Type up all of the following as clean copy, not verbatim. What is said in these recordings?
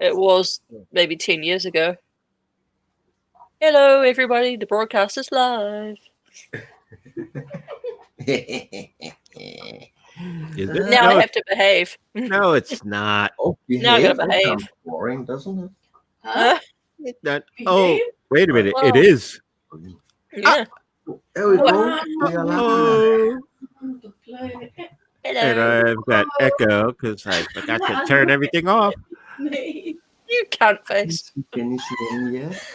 It was maybe 10 years ago. Hello, everybody. The broadcast is live. Is it? Now No, I have to behave. no, it's not. Oh, Now I gotta That behave. sounds boring, doesn't it? Huh? It's not. Oh, wait a minute. Well, It is. Yeah. There we go. Oh, and Hello. I've got echo because I forgot to turn everything off. You cunt face. Finish name yet?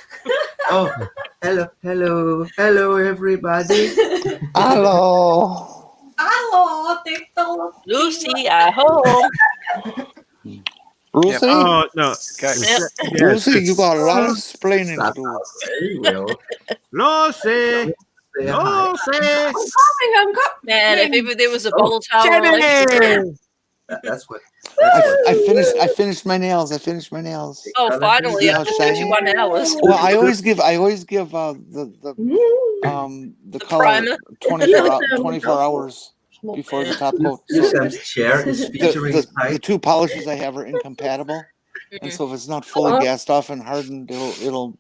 Oh, hello, everybody. Hello. Lucy at home. Lucy? Oh no, Yep. yes, Lucy, you it's got a lot of explaining to do. Very well. Lucy. Say hi. Lucy. I'm coming. Man, if ever there was a Oh, volatile relationship. Jenny. That's what. I finished my nails. Oh, finally, Yeah, after shiny. 31 hours. Well, I always give the color primer. 24 hours before the top coat. So Sam's chair is featuring the two polishes I have are incompatible, and so if it's not fully gassed off and hardened, it'll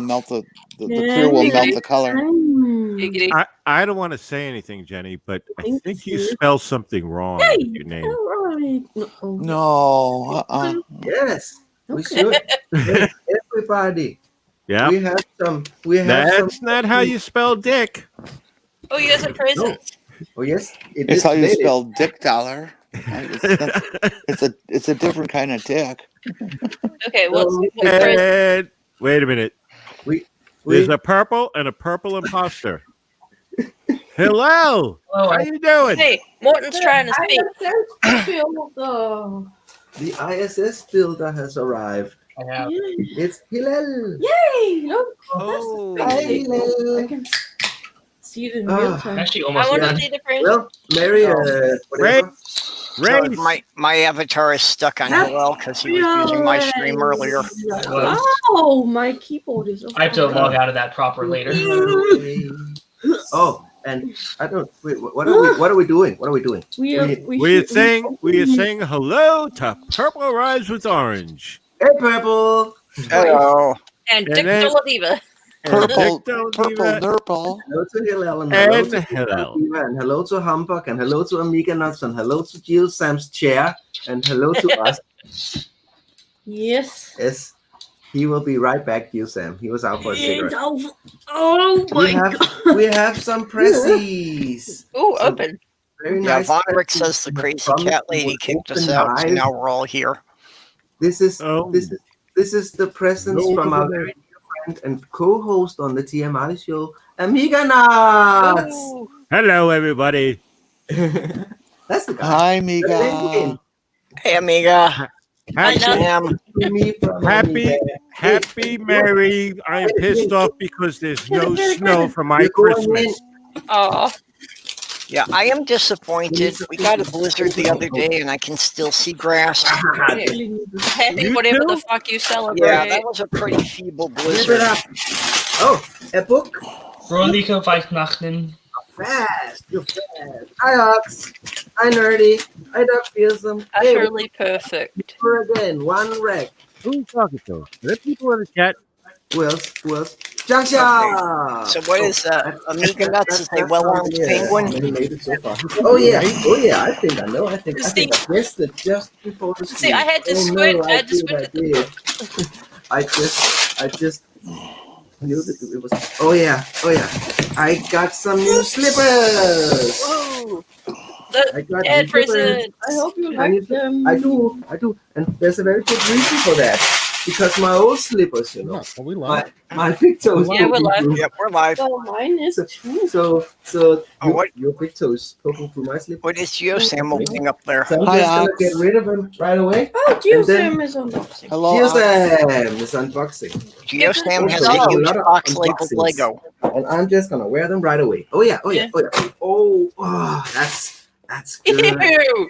melt the clear will melt the color. Giggity. I don't want to say anything, Jenny, but I Thank think you you. spell something wrong with your name. All right. No, Yes, we Okay. should. Hey, everybody. Yeah, We have some. We have that's not how you spell Dick. Oh, you guys are presents. Oh yes, it it's is how you today. spell dick dollar. It's a different kind of dick. Okay, what's Oh, present? And wait a minute. We There's a purple and a purple imposter. Hello. How you doing? Hey, Morton's trying to speak. the ISS builder has arrived. I have. It's Hillel. Yay! Look. Oh. Hi, Hillel. I can see it in real time. Actually, I almost want to done. see the present. Well, Mary, whatever. Ray. So my avatar is stuck on Hillel because he was using my stream earlier. Oh, my keyboard is. I have to log out of that proper later. Oh, and I don't. Wait, what are we doing? What are we doing? We sing hello to Purple Rhymes with Orange. Hey, Purple. Hello. And And Dick then- Doladiva. Purple Dick nurple. Hello to Hillel and hello And to Hillel. Diva, and hello to Humbug and hello to Amiga Nuts and hello to Jill Sam's chair and hello to us. Yes. Yes, he will be right back, Jill Sam. He was out for a cigarette. Oh my We have some pressies. Ooh, open. Very Yeah, nice. Von Rick pressies says the crazy from cat lady kicked us Open out, so Eyes. now we're all here. This is Oh. this is the presence No, from our no. very dear friend and co-host on the TMI show, Amiga Nuts. Ooh. Hello, everybody. That's the guy. Hi, That's Miga. Hey, amiga. I Happy, know. Sam. me from happy, Amiga. happy Mary. I'm pissed off because there's no snow for my You're going Christmas. Aw. Yeah, I am disappointed. We got a blizzard the other day, and I can still see grass. Happy You whatever too? the fuck you celebrate. Yeah, that was a pretty feeble Give it blizzard. up. Oh, a book. Veronica Weihnachten. Fast. You're fast. Hi, Ox. Hi, Nerdy. Hi, Doc Fearsome. Hey, Utterly perfect. we're again. One wreck. Who are you talking to? Are there people in the chat? Who else? Junkshop. So what is Amiga Nuts is a well-armed penguin? Oh yeah, I think I know. I think I guessed it just before the See, I had to squint. I had to squint at the I just knew that it was. Oh yeah. I got some new slippers. Woo! I got Dad new slippers. present. I hope you I like them. I do, and there's a very good reason for that. Because my old slippers, you know, we love my big toes. Yeah, we're live. Yep, we're live. Well, mine is too. So what- your big toes poking through my slippers. What is Sam opening up there? So I'm Hi, just gonna Ox. get rid of them right away. Oh, And then- GeoSam is unboxing. Hello. GeoSam is unboxing, Sam has Oh, a huge lot of box labeled unboxings. Lego. and I'm just gonna wear them right away. Oh yeah. Oh, that's good. Ew!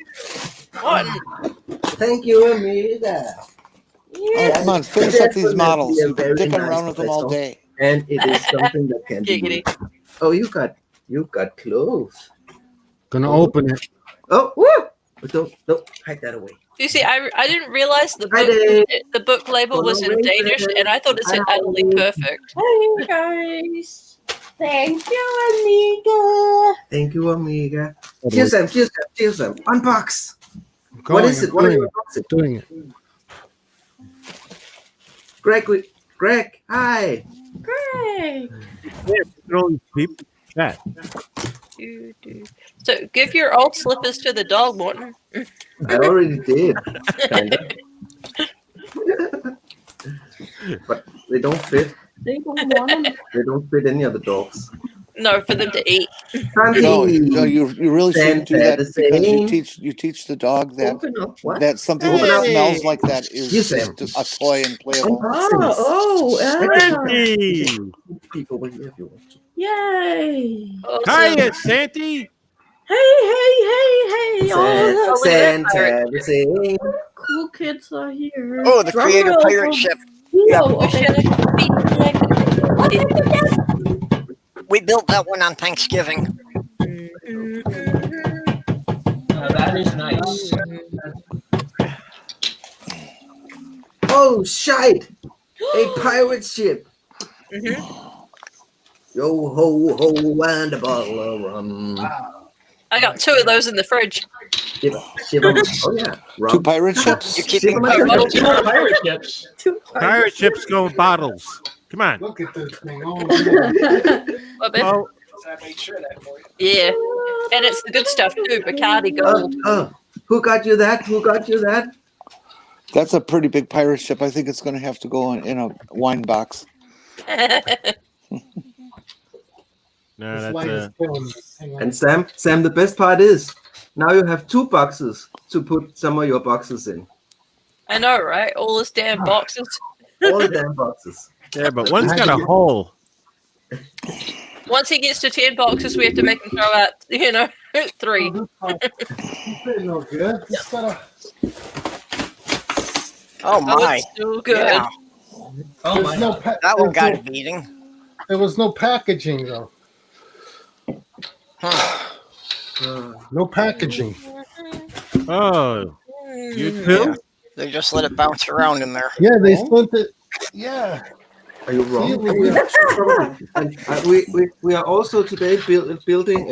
What? Thank you, Amida. Oh, come on, finish up these models. You've been dicking around with them all day. And it is something that can be. Giggity. Oh, you got clothes. Gonna open it. Oh, woo! But don't hide that away. You see, I didn't realize the Hi, book Dave. label was in Danish, and I thought it said Hi. utterly perfect. Hey guys. Thank you, Amiga. Thank you, Amiga. Cheers, Sam. Unbox. Going, What is it? What are you unboxing? Doing it. Greg, hi. Great. Chat. So give your old slippers to the dog, Morton. I already did. Kinda. But they don't fit. They don't want 'em. They don't fit any of the dogs. No, for them to eat. No, you really shouldn't do that Santa because saying- you teach the dog that Open up what? that something Open that up. smells like that is Yes, Sam. just a toy and playable. Santy! People over here if you want to. Yay. Hiya, Santy! Hey. Oh, Santa the same. cool kids are here. Oh, the Drum creative roll pirate for ship. Leo. Okay. We built that one on Thanksgiving. That is nice. Oh, shite! A pirate ship. Yo ho ho and a bottle of rum. I got 2 of those in the fridge. Ship 'em. Oh yeah, Two rum. pirate ships. You're keeping Ship 'em pirate up. Two more pirate ships. Pirate ships go in bottles. Come on. Look at this thing. Oh, What, babe? Oh, I made sure that for you. Yeah, and it's the good stuff too. Bacardi Gold. Who got you that? Who got you that? That's a pretty big pirate ship. I think it's going to have to go in a wine box. no, This that's light is killing me. Hang on. And Sam, the best part is now you have 2 boxes to put some of your boxes in. I know, right? All those damn boxes. All the damn boxes. yeah, but one's got a hole. Once he gets to 10 boxes, we have to make him throw out, 3. This ain't no good. It's gotta- Oh Oh, my. it's so good. Yeah, Oh There's my no god. pa- that one there's got no- a beating. There was no packaging though. Huh. No packaging. Oh, you too? They just let it bounce around in there. Yeah, they sent it. Yeah. Are you wrong? See, And we are also today building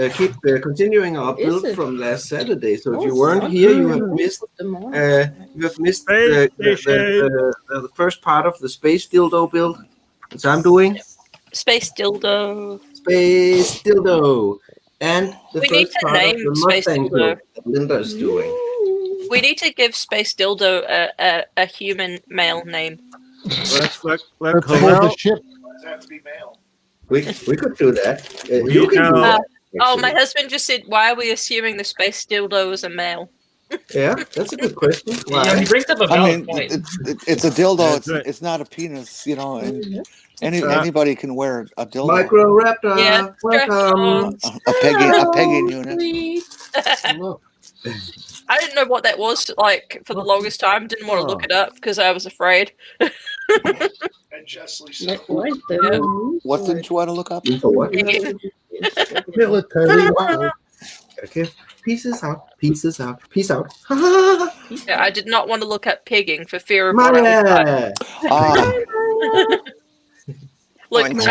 continuing our Is build it? from last Saturday. So if you Oh, weren't so here, you have good. missed Put them on. the first part of the space dildo build, which I'm doing. Space dildo. Space dildo, and the We need first to part of name the Space Mustang Dildo. build that Linda's doing. We need to give Space Dildo a human male name. Let's let Let's hold the Corral. ship. We could do that. We You can do know- that. Oh, actually. my husband just said, why are we assuming the Space Dildo is a male? Yeah, that's a good question. Yeah, he Why? brings up a I valid mean, point. it's a dildo. That's It's right. it's not a penis, and not- anybody can wear a dildo. Micro Raptor, Yeah, welcome. A pegging unit. Look, I didn't know what that was like for the longest time. Didn't want to look it up because I was afraid. Like right there. What didn't you want to look up? For what? military. Okay. Pieces out. Pieces out. Peace out. Yeah, I did not want to look up pegging for fear of what I was like. Maya. Ah, Look, Mine's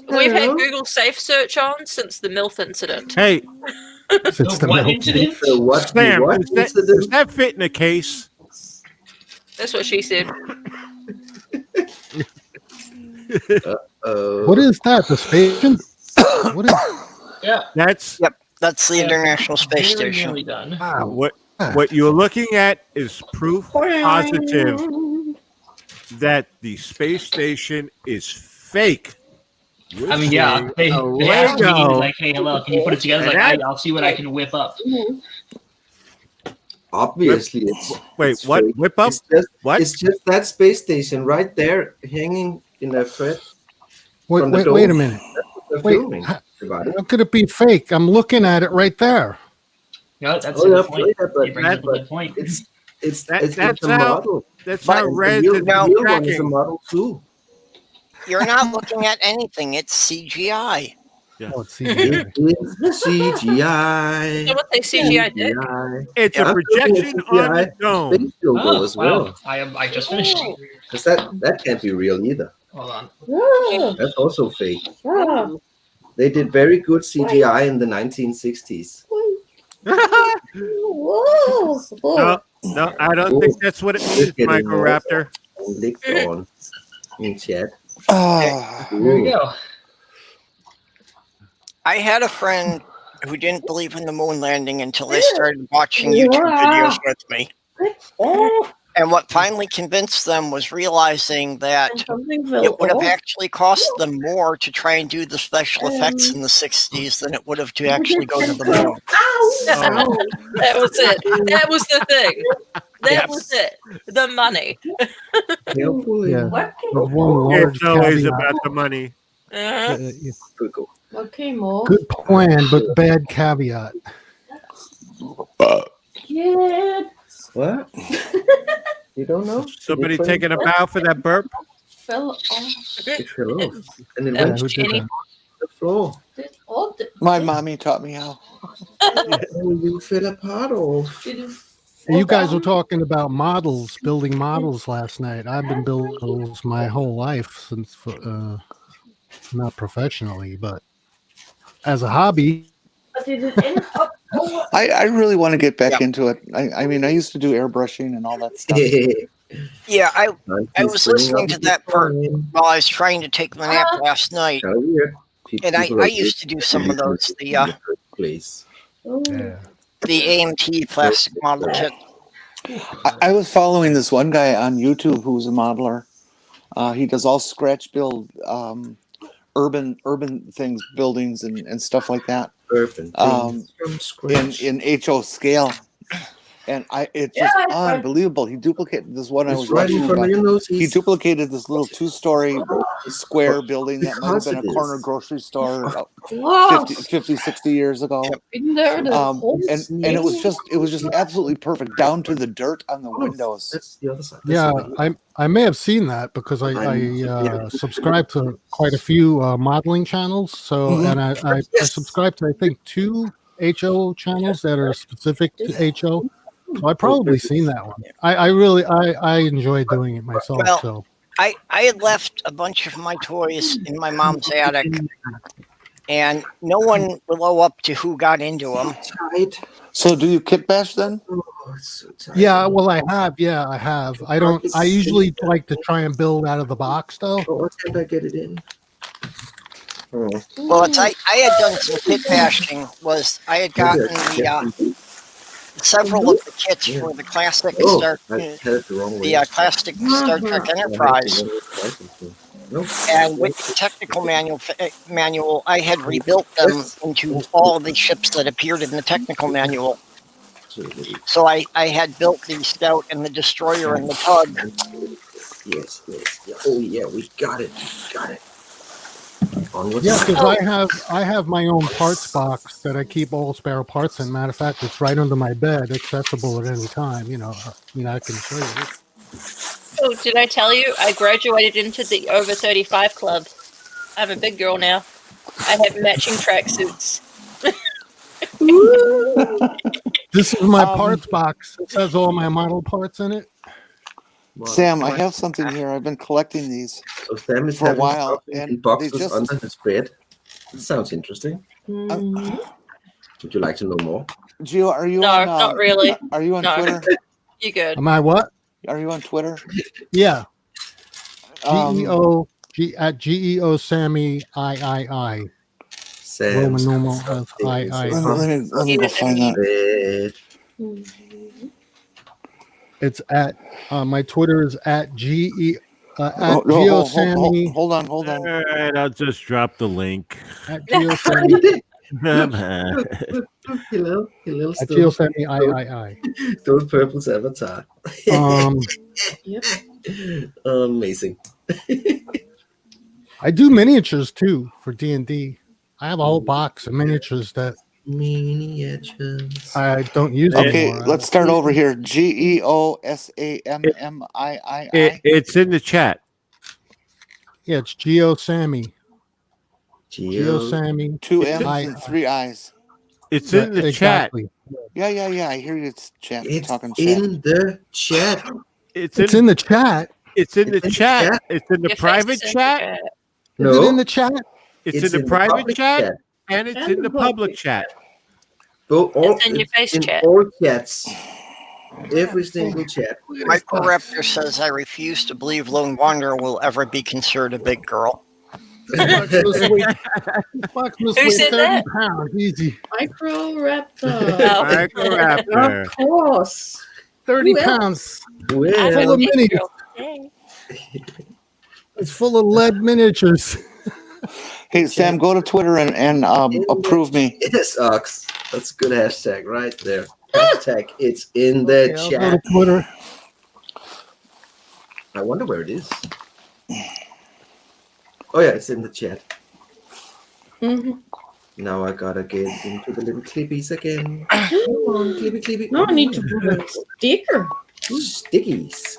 we've had Hello. Google Safe Search on since the MILF incident. Hey, It's the What military. incident? So what? Sam, What does that, incident? does that fit in a case? That's what she said. What is that? The station? What is? Yeah. That's That's the Yeah. International Space Very Station. nearly done. what you're looking at is proof positive that the space station is fake. You're I mean, yeah, seeing they a asked me, Lego. like, hey, hello, can you put it together? I was And like, that- I'll see what I can whip up. Obviously, it's Wait, it's what? fake. Whip up? It's just, What? it's just that space station right there, hanging in a thread. Wait, From the wait, wait a dome. minute. They're Wait, filming how about it. could it be fake? I'm looking at it right there. No, that's Oh, a yeah, good point. but He brings up a but good point. it's That's a how- model. That's But how And Red the is real one is a tracking. model too. You're not looking at anything. It's CGI. Oh, it's CGI. It's CGI. Someone say CGI dick. It's a I'm projection looking at on the CGI dome. Space dildo Oh, as wow. well. I just finished. Because that can't be real either. Hold on. Whoa. That's also fake. Whoa. They did very good CGI in the 1960s. Whoa. No, I don't think that's what it means, Microraptor. Licked on in chat. There you go. I had a friend who didn't believe in the moon landing until they started watching YouTube videos with me. And what finally convinced them was realizing that it would have actually cost them more to try and do the special effects in the 60s than it would have to actually go to the moon. That was it. That was the thing. That was it. The money. Yeah. What There's one large It's always caveat. about the money. Okay, Mo. Good plan, but bad caveat. Kid. What? You don't know? Somebody taking a bow for that burp? Fell off It fell off. And it Yeah, went who to did that? the floor. My mommy taught me how. And you fell apart off. You guys were talking about models, building models last night. I've been building models my whole life since, not professionally, but as a hobby. I really want to get back into it. I mean, I used to do airbrushing and all that stuff. Yeah, I was listening to that part while I was trying to take my nap last night. And I used to do some of those, Please. Yeah. the AMT plastic model kit. I was following this one guy on YouTube who's a modeler. He does all scratch build, urban things, buildings and stuff like that. Urban things from scratch. In HO scale. And it's just unbelievable. He duplicated this one I was right in watching front of your about. nose. He duplicated this little 2-story square building that might have been a Because it corner is. grocery store about Wow. 50, 60 years ago. In there, the whole And it was just absolutely perfect, down to the dirt on the windows. That's the other side. Yeah, I may have seen that because I subscribe to quite a few modeling channels. So, and I subscribe to, I think, 2 HO channels that are specific to HO. So I probably seen that one. I really enjoy doing it myself. Well, so I had left a bunch of my toys in my mom's attic, and no one will owe up to who got into them. So do you kit bash then? yeah, well I have. I don't. I usually like to try and build out of the box though. Oh, why can't I get it in? Oh. Well, I had done some kit bashing. I had gotten several of the kits for the classic classic Star Trek Enterprise. And with the technical manual, I had rebuilt them into all the ships that appeared in the technical manual. So I had built the Scout and the Destroyer and the Tug. Yes. Oh yeah, we got it. Yeah, because I have my own parts box that I keep all spare parts in. Matter of fact, it's right under my bed, accessible at any time. I can show you. Oh, did I tell you? I graduated into the over 35 club. I'm a big girl now. I have matching tracksuits. This is my parts box. It has all my model parts in it. Sam, I have something here. I've been collecting these Sam is for a while, and in boxes under his bed. That sounds interesting. Would you like to know more? Gio, are you No, on? not really. Are you on No. Twitter? You good? Am I what? Are you on Twitter? Yeah. Um, GEO Sammy III. Roman numeral of II. let me go find that. It's at my Twitter is at GEO Sammy. Hold on. All right, I'll just drop the link. At GEO Sammy. Hello. At GEO Sammy III. Don't Purple's avatar. Amazing. I do miniatures too for D&D. I have a whole box of miniatures that Miniatures. I don't use Okay, anymore. let's start over here. GEOSAMMII. It's in the chat. Yeah, it's Geo Sammy. Geo Sammy. Two It's- M's and three I's. It's in the chat. Exactly. Yeah. I hear you. It's chat. It's Talking chat. in the chat. It's It's in in the chat. it's in the It's in the chat. chat. It's in the Your face private is in the chat. Is No, it in the chat? It's in the the private public chat, and it's And in the the public public chat. It's in your face in chat. all chats. Every single chat. Microraptor says, I refuse to believe Lone Wanderer will ever be considered a big girl. Fox must weigh, Fox must Who weigh said 30 that? pounds. Easy. Microraptor. Oh. Microraptor. Of course. 30 Who else? pounds. I Well, Full know of big minis. girl. Yay. It's full of lead miniatures. Hey Sam, go to Twitter and approve me. yes, Ox. That's a good hashtag right there. Hashtag it's in the Okay, I'll chat. go to Twitter. I wonder where it is. Oh yeah, it's in the chat. Mhm. Now I gotta get into the little clippies again. Come on, clippy. Now I need to put a sticker. Stickies.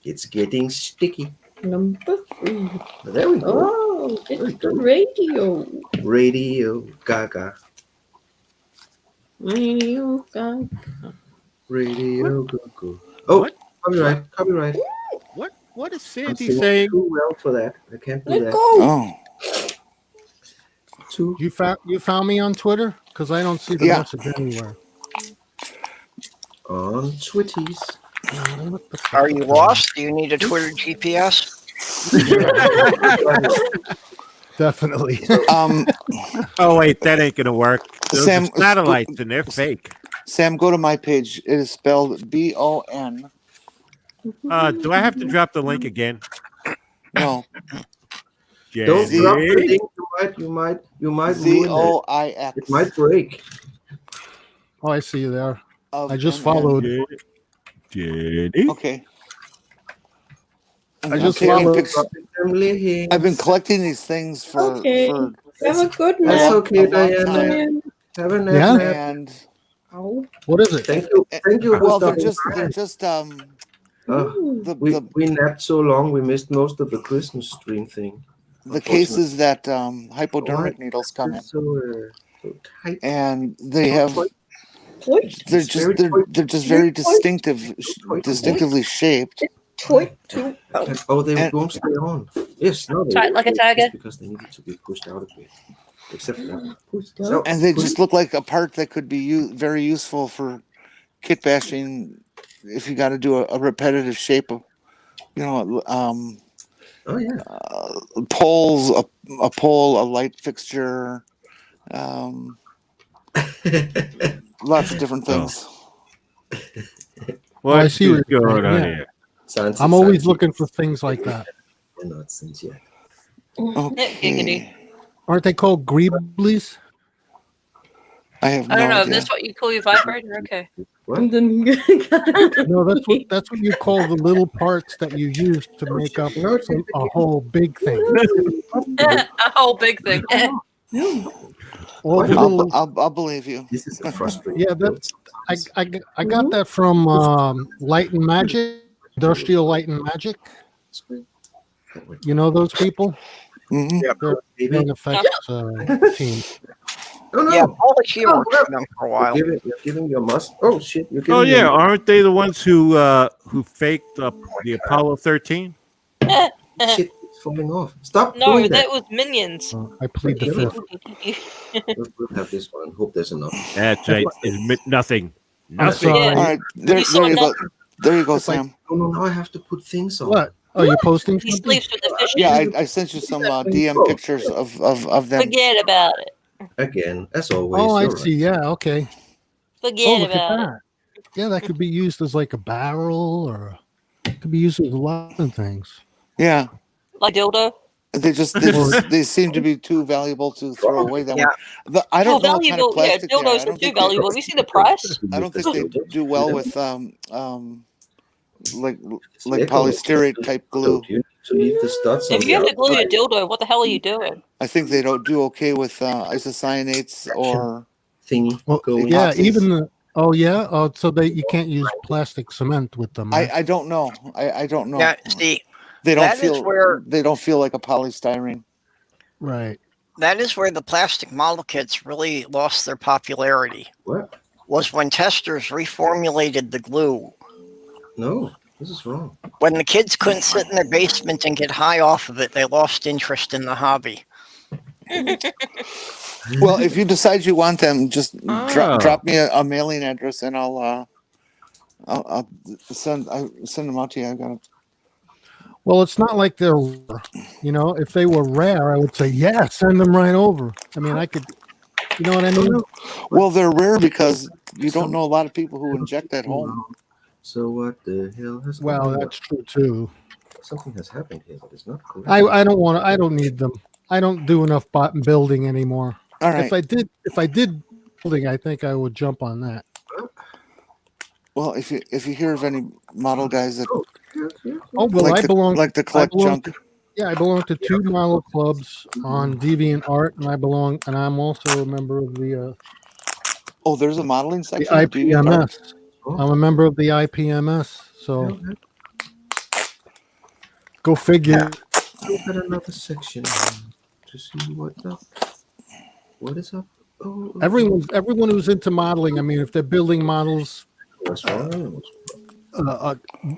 It's getting sticky. Number 3. There we go. Oh, it's the radio. Radio Gaga. Radio guy. Radio Gaga. Oh, What? copyright. What is I'm Sandy singing saying? too well for that. I can't do Let that. go. Oh, Too. You found me on Twitter? Because I don't see the Yeah. message anywhere. On Twitties. Are you lost? Do you need a Twitter GPS? Definitely. Oh wait, that ain't gonna work. Those Sam, are satellites, and they're fake. Sam, go to my page. It is spelled BON. Do I have to drop the link again? No, Don't Jenny? drop the link. You might ruin it. ZOIX. It might break. Oh, I see you there. of I just NN. followed. Jenny? Okay. I just Okay, followed. I've been collecting these things for Okay. Have a good That's night. okay, a long Diana. time. Have a nap. Yeah? nap. and Ow. What is it? Thank you. Thank you. for well, they're stopping just by. Ooh. We napped so long we missed most of the Christmas stream thing. the cases that hypodermic needles come in, So tight. and they have Toy, they're just very distinctively shaped. toy, two. Oh, they And- won't stay on. Yes, no, they Tight won't. like a It's tiger. because they needed to be pushed out a bit. Except for that. Pushed So, up. And they just look like a part that could be very useful for kit bashing if you got to do a repetitive shape of, oh yeah. poles, a pole, a light fixture, lots of different things. What I see is what you're going saying, on yeah. here? I'm always looking for things like that. Not since yet. Okay. Aren't they called greeblies? I have no I don't know if idea. that's what you call your vibrator. Okay. And then No, that's what you call the little parts that you use to make up a whole big thing. A whole big thing. All the little, I'll believe you. This is a frustrating. yeah, I got that from Light and Magic, Industrial Light and Magic. You know those people? Hmm. They're an effects team. Oh no. Yeah, Paul here worked for them for a while. You're giving your must. Oh shit! You're giving Oh yeah, your- aren't they the ones who faked up the Apollo 13? shit is falling off. Stop No, doing that that. was Minions. I plead the fifth. We'll have this one. Hope there's enough. That's right. Nothing. I'm Nothing. sorry. Yeah. All right, there You saw you go. that? There you go, It's like- Sam. Oh no! Now I have to put things on. What? Oh, you're posting He something? sleeps with the fishes. Yeah, I sent you some DM pictures of them. Forget about it. Again, as always. Oh, I you're see. Yeah, okay. Oh, Forget look at about it. that. Yeah, that could be used as like a barrel, or it could be used as a lot of things. Yeah, Like dildo. they seem to be too valuable to throw away. That Yeah. one. I don't know what kind of valuable. Yeah, plastic they are. dildos I are don't too think valuable. Have you seen the price? I don't think they do well with like Yeah, polystyrene type glue. You need to leave the studs on If the you have to glue your outside. dildo, what the hell are you doing? I think they don't do okay with isocyanates or Thingy Well, going. yeah, Epoxies. even the. Oh yeah. Oh, so you can't use plastic cement with them. right? I don't know. I don't know. Yeah, see, They don't that is feel where- they don't feel like a polystyrene. Right. that is where the plastic model kits really lost their popularity. What? Was when testers reformulated the glue. No, this is wrong. When the kids couldn't sit in their basement and get high off of it, they lost interest in the hobby. Well, if you decide you want them, just Oh. drop me a mailing address, and I'll send them out to you. I got it. Well, it's not like they're rare. You know, if they were rare, I would say, yeah, send them right over. I mean, I could, you know what I mean? Well, they're rare because you don't know a lot of people who inject at home. So what the hell has Well, happened? that's true too. Something has happened here that is not correct. I don't need them. I don't do enough building anymore. All right. If I did building, I think I would jump on that. Well, if you hear of any model guys that Oh, well, like I belong to collect junk, I belong to 2 model clubs on DeviantArt, and I'm also a member of the there's a modeling section. of DeviantArt? IPMS. I'm a member of the IPMS, so go figure. Look at another section to see what is up. Oh, Everyone who's into modeling, I mean, if they're building models what's wrong?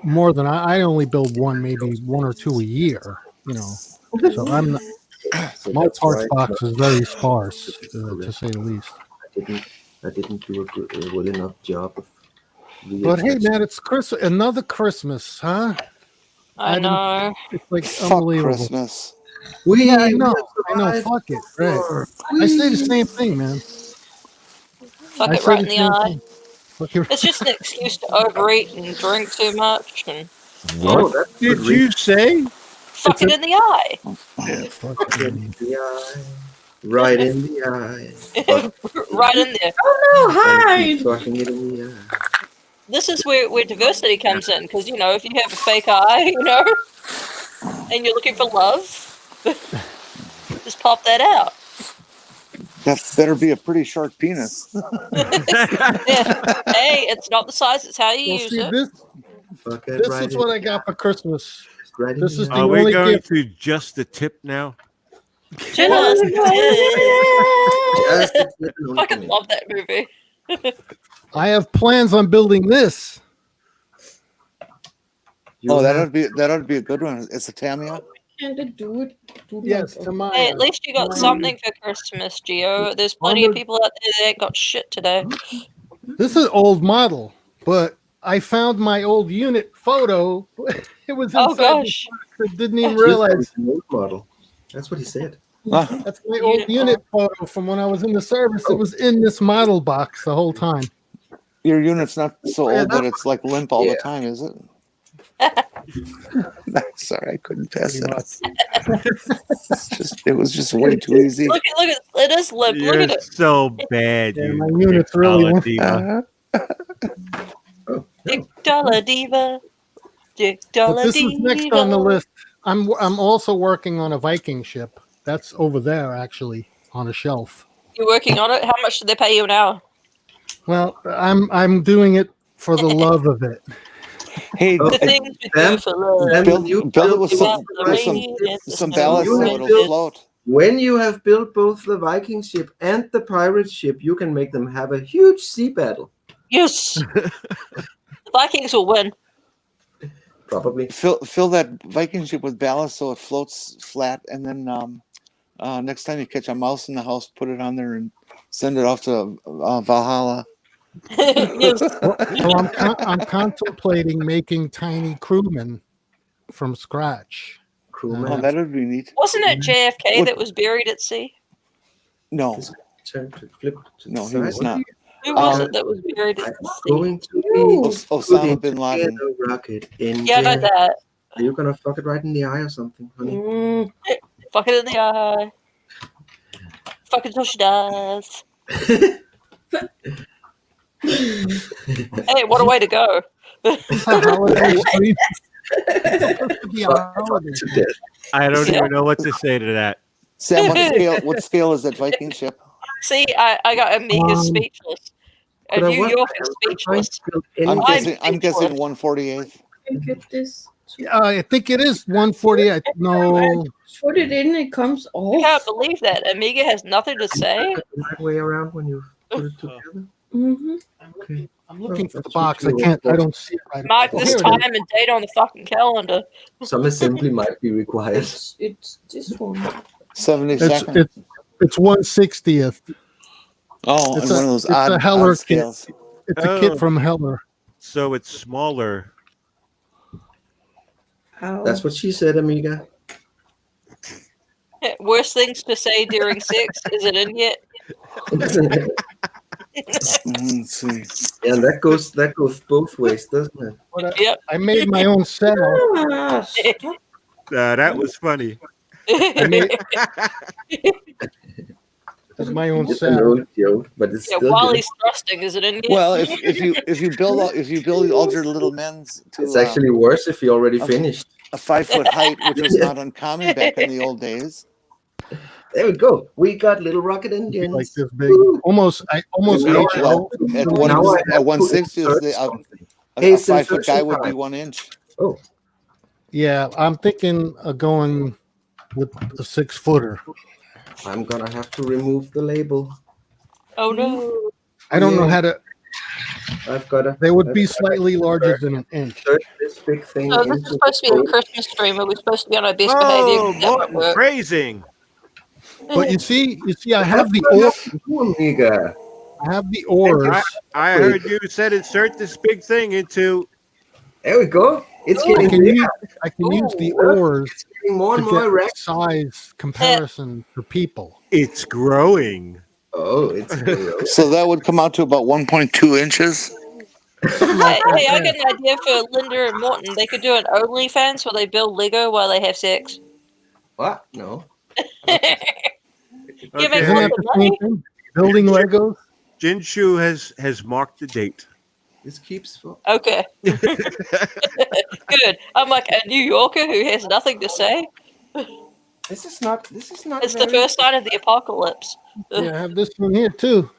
more than I only build maybe one or two a year, you know. So I'm not, So my that's parts why box is very sparse, to say the least. I didn't do a well enough job of. But hey, man, it's another Christmas, huh? I know. It's like fuck unbelievable. Christmas. Yeah, I know. Fuck it. Right. I say the same thing, man. Fuck I it say right in the the same eye. thing. Fuck it. It's just an excuse to overeat and drink too much and What that's did good you say? fuck it in the eye. Yeah, fuck Fuck it. in the eye. Right in the eye. Right in there. Oh no, And keep hide! fucking it in the eye. This is where diversity comes in, because, you know, if you have a fake eye, you know, and you're looking for love, just pop that out. That better be a pretty short penis. Yeah. Hey, it's not the size, it's how you Well, use see, it. Fuck it this right is in what the I got eye. for Christmas. Right in This the is eye. the Are we only going gift. to just the tip now? Just Just a tip and only fucking for me. love that movie. I have plans on building this. You Oh, that have- ought to be a good one. It's a Tamiya. And do it. Yes, to my. Hey, at least you got something for Christmas, Gio. There's plenty of people out there that ain't got shit today. This is old model, but I found my old unit photo. It was inside Oh gosh. I didn't even This realize. is an old model. That's what he said. That's my old unit photo from when I was in the service. It was in this model box the whole time. Your unit's not so old that it's like limp all the time, is it? Sorry, I couldn't pass Pretty it much. up. It was just way too easy. Look at it is limp. Look You're at it. so bad, Yeah, you my unit's really Dollar one- Diva. Oh, Dick no. Dollar Diva. Dick But Dollar this Diva. is next on the list. I'm also working on a Viking ship. That's over there actually on a shelf. You're working on it? How much do they pay you an hour? Well, I'm doing it for the love of it. Hey, The things we do for love. Then build you it with You some want the rain and the some snow ballast so and it'll the- float. When you have built both the Viking ship and the pirate ship, you can make them have a huge sea battle. Yes. The Vikings will win. Probably. Fill that Viking ship with ballast so it floats flat, and then next time you catch a mouse in the house, put it on there and send it off to Valhalla. Yes. Well, I'm contemplating making tiny crewmen from scratch. Crewman. Oh, that would be neat. Wasn't it JFK What- that was buried at sea? No, Turn to flip to the no, he was side. not. Who was Um, it that was buried at I'm sea? going to be Osama putting bin Laden. together a rocket in Yeah, I know there. that. Are you gonna fuck it right in the eye or something, honey? Fuck it in the eye. Fuck it till she dies. Hey, what a way to go. It's a holiday stream. It's supposed to be a holiday. To death. I don't Yeah. even know what to say to that. Sam, what scale is that Viking ship? See, I got Amiga Um, speechless. But And I New want- York is I'm trying speechless. to build I'm anything. guessing 1/48. can get this. I think it is 140. No, Put it in, it comes I off. can't believe that. Amiga has nothing to say. The right way around when you put it together. Mm-hmm. Okay. I'm looking for the that's box. what I you can't. I want. don't see it right. Mark Oh, this here it time is. and date on the fucking calendar. Some assembly might be required. It's this one. 72nd. It's 1/60th. Oh, It's and one of those it's odd, a Heller odd kit. scales. It's a kit from Heller. So it's smaller. How? That's what she said, Amiga. Worst things to say during sex. Is it in yet? Let's see. Yeah, that goes both ways, doesn't it? But Yep. I made my own cell. Ah, stop. That was funny. I made it's my own It's an cell. old joke, but it's Yeah, still while good. he's thrusting, is it in yet? Well, if you build all your little men's to It's actually worse if you already a- finished. a 5-foot height, which was not uncommon back in the old days. There we go. We got little rocket It'd be Indians. like this big. Almost Now I HO. At Now I have to 160, insert a something. 5-foot guy would be time. 1 inch. Oh, Yeah, I'm thinking of going with a 6-footer. I'm gonna have to remove the label. Oh no. I don't know how to. I've gotta. They would be I've gotta slightly larger than an inch. insert this big thing So this is into supposed to be a the Christmas stream. Are we supposed to be on our best Oh, behavior? That might Morton work. phrasing. But you see, I That's have the what I ore. have to do, Amiga. I have the ores. I heard you said insert this big thing into. There we go. It's Oh. getting bigger. I can use the Look, ores It's getting more to and more get erect. size comparison for people. It's growing. Oh, it's gross. So that would come out to about 1.2 inches. Hey, I got an idea for Linda and Morton. They could do an OnlyFans where they build Lego while they have sex. What? No. You Okay. make Isn't lots that of the money. same thing? Building Legos? Jinshu has marked the date. This keeps. Okay. Good. I'm like a New Yorker who has nothing to say. This is not. This is not. It's the first sign of the apocalypse. Yeah, I have this one here too.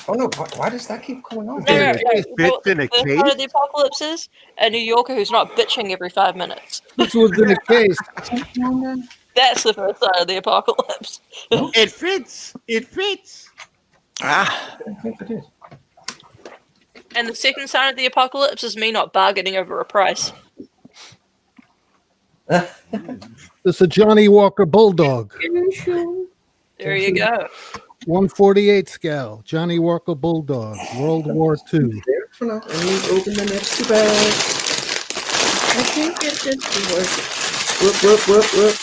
Oh no! Why does that keep going on? No, no, no. It You know what fits in the a first case? sign of the apocalypse is? A New Yorker who's not bitching every 5 minutes. This was in a case. That's the first sign of the apocalypse. It fits. It fits. Ah, I think it is. And the second sign of the apocalypse is me not bargaining over a price. This is a Johnny Walker Bulldog. There you go. 148 scale. Johnny Walker Bulldog. World War II. There for now. And we open the next two bags. I think it just works. Whoop whoop whoop whoop.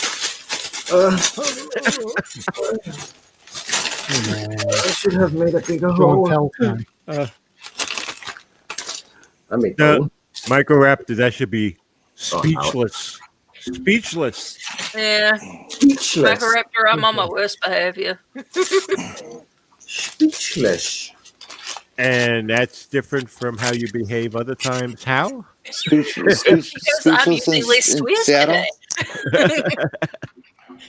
I should have made a bigger Show and hole. tell time. I made The Microraptor, that should be speechless. Speechless. Yeah. speechless. Microraptor, I'm on my worst behavior. Speechless. And that's different from how you behave other times. How? Speechless Because I'm using in less swears Seattle. today.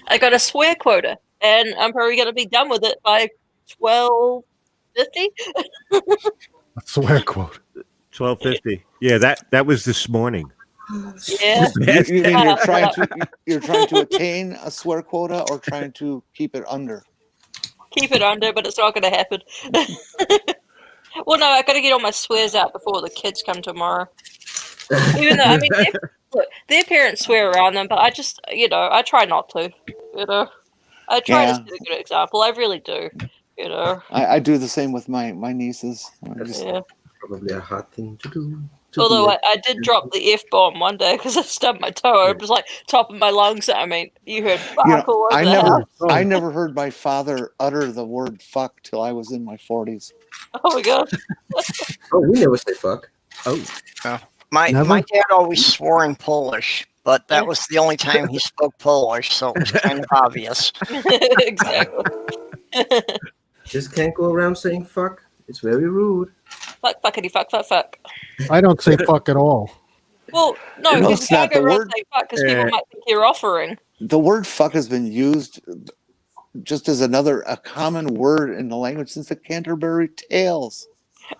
I got a swear quota, and I'm probably going to be done with it by 12:50. I swear quote. 12:50. Yeah, that was this morning. Yeah. You mean you're trying to attain a swear quota or trying to keep it under? Keep it under, but it's not going to happen. Well, no, I got to get all my swears out before the kids come tomorrow. Even though, I mean, look, their parents swear around them, but I just, I try not to. I try to set a good example. I really do. I do the same with my nieces. Yeah. Probably a hard thing to do. Although I did drop the F-bomb one day because I stubbed my toe. It was like top of my lungs. I mean, you heard fuck all over the house. I never heard my father utter the word fuck till I was in my 40s. Oh my gosh. Oh, we never say fuck. Oh. my Never? dad always swore in Polish, but that was the only time he spoke Polish, so it was kind of obvious. Exactly. Just can't go around saying fuck. It's very rude. Fuck, fuckity, fuck, fuck, fuck. I don't say fuck at all. Well, no, No, because it's you not can't go the around word. saying fuck because people might think you're offering. The word fuck has been used just as a common word in the language since the Canterbury Tales.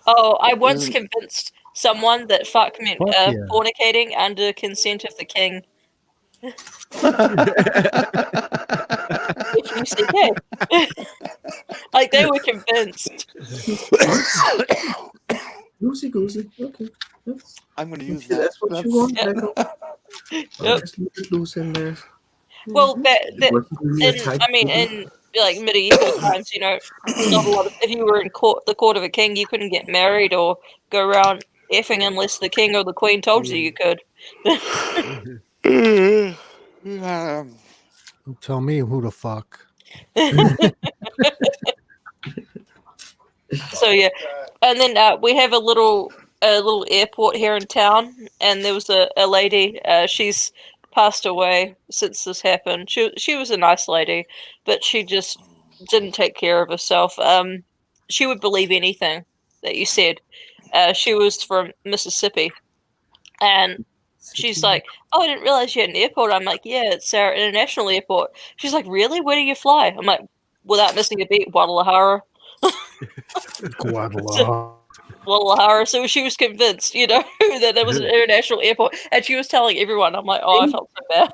Oh, I once convinced someone that fuck meant Fuck yeah. fornicating under consent of the king. FUCK. Like they were convinced. Goosey goosey. Okay. That's, I'm going to use okay, that. that's what you want, Yep. Echo. Yep. Just leave it loose in there. Well, It wasn't really a tight in like medieval times, you know, not a lot of, if you were in the court of a king, you couldn't get married or go around effing unless the king or the queen told you could. Tell me who the fuck. So yeah, and then we have a little airport here in town, and there was a lady. She's passed away since this happened. She was a nice lady, but she just didn't take care of herself. She would believe anything that you said. She was from Mississippi, and she's like, "Oh, I didn't realize you had an airport." I'm like, "Yeah, it's our international airport." She's like, "Really? Where do you fly?" I'm like, without missing a beat, Guadalajara. Guadalajara. So she was convinced, you know, that there was an international airport, and she was telling everyone. I'm like, "Oh, I felt so bad."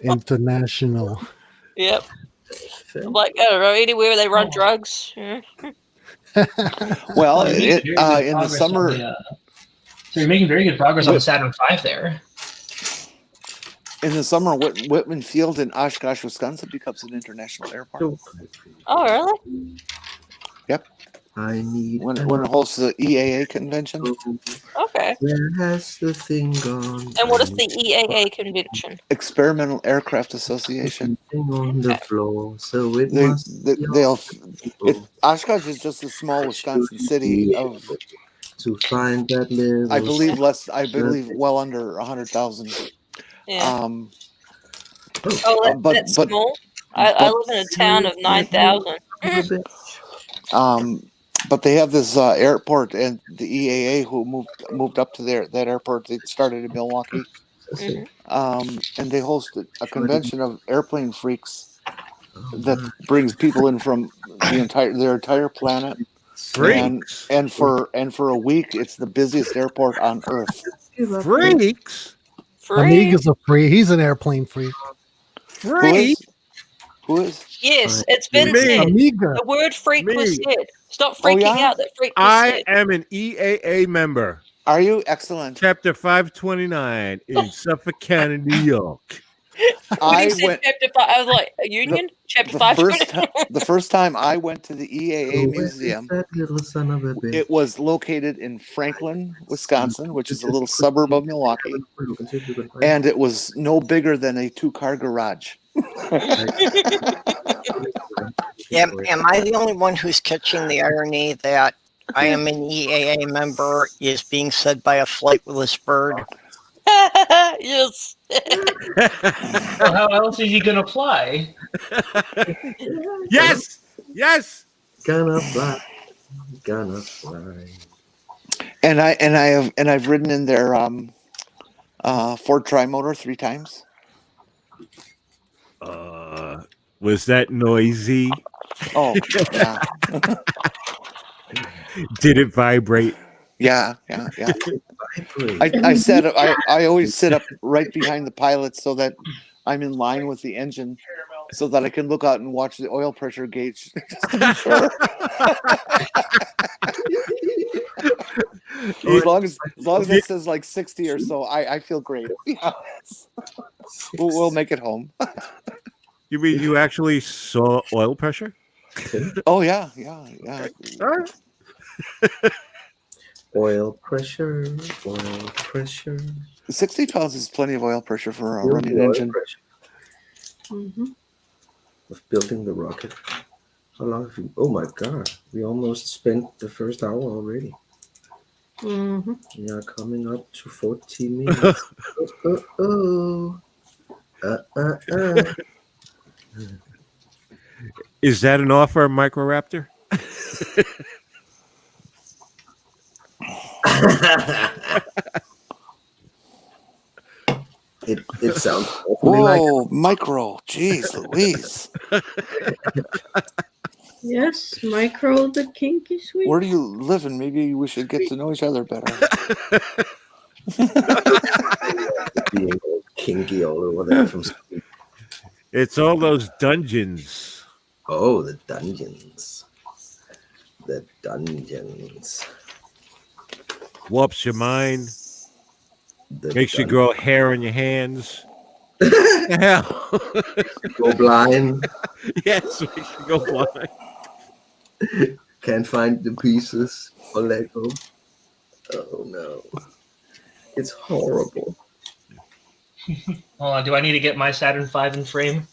International. Yep. I'm like, I don't know, anywhere they run drugs. Yeah. Well, You're making very good in the progress summer. on so you're making very good progress on the Saturn V there. In the summer, Whitman Field in Oshkosh, Wisconsin becomes an international airport. Oh, really? Yep. I need when it hosts the EAA convention. Okay. Where has the thing gone? And what is the EAA convention? Experimental Aircraft Association. On the floor, so it Oshkosh is just a small Wisconsin city of to find that little. I believe well under 100,000. Yeah. But that's small. I live in a town of 9,000. But they have this airport, and the EAA who moved up to that airport. They started in Milwaukee, and they host a convention of airplane freaks that brings people in from their entire planet. And for a week, it's the busiest airport on Earth. Freaks. Amiga's a freak. He's an airplane freak. Freak. Who is? Yes, it's been said. Amiga. The word freak was said. Stop freaking out that freak was said. I am an EAA member. Are you? Excellent. Chapter 529 in Suffolk County, New York. I was like, a union? Chapter 529? The first time I went to the EAA museum, it was located in Franklin, Wisconsin, which is a little suburb of Milwaukee, and it was no bigger than a 2-car garage. Am I the only one who's catching the irony that I am an EAA member is being said by a flightless bird? Yes. Well, how else is he gonna fly? Yes. Gonna fly. And I've ridden in their Ford Tri-Motor 3 times. Was that noisy? Oh, yeah. Did it vibrate? Yeah. I always sit up right behind the pilot so that I'm in line with the engine, so that I can look out and watch the oil pressure gauge. Just to be sure. as long as it says like 60 or so, I feel great. Yeah. We'll make it home. You mean you actually saw oil pressure? Oh yeah. All right. Oil pressure. 60 pounds is plenty of oil pressure for a running engine. Of building the rocket. How long have you? Oh my God! We almost spent the first hour already. We are coming up to 14 minutes. Is that an offer, Microraptor? It sounds whoa, like Micro. Jeez Louise. Yes, Micro the kinky sweet. Where do you live? And maybe we should get to know each other better. Being all kinky all over there from school. It's all those dungeons. Oh, the dungeons. The dungeons. Warps your mind. The Makes you grow hair on your hands. Hell. Go blind. Yes, makes you go blind. Can't find the pieces for Lego. Oh no. It's horrible. Hold on, do I need to get my Saturn V in frame?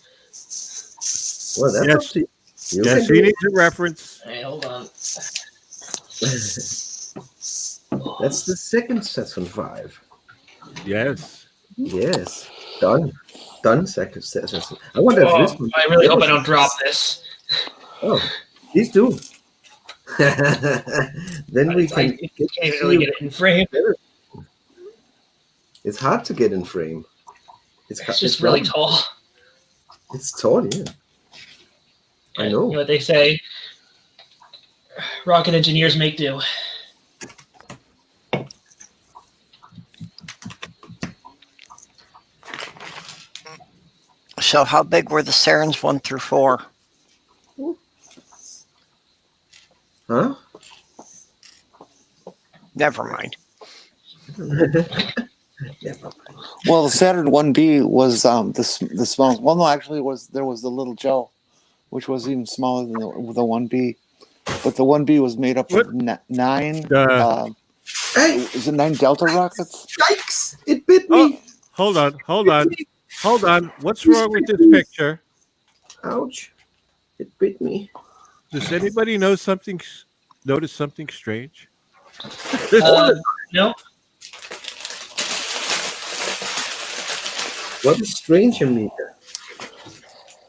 Well, that's up to you. You Yes, can do he it. needs a reference. Hey, hold on. That's the second Saturn 5. Yes. Yes. Done. Done second Saturn. I wonder if this one. I really hope I don't drop this. Oh, please do. Then we can. I can't even really get it in frame. It's hard to get in frame. It's just really round. tall. It's tall, yeah. I know. You know what they say? Rocket engineers make do. So how big were the Sarens 1 through 4? Huh? Never mind. Well, the Saturn 1B was the smallest. Well, no, actually, there was the Little Joe, which was even smaller than the 1B. But the 1B was made up of nine. Hey, Is it 9 Delta rockets? yikes! It bit me. Hold on. What's wrong with this picture? Ouch! It bit me. Does anybody notice something strange? No. What is strange, Amiga?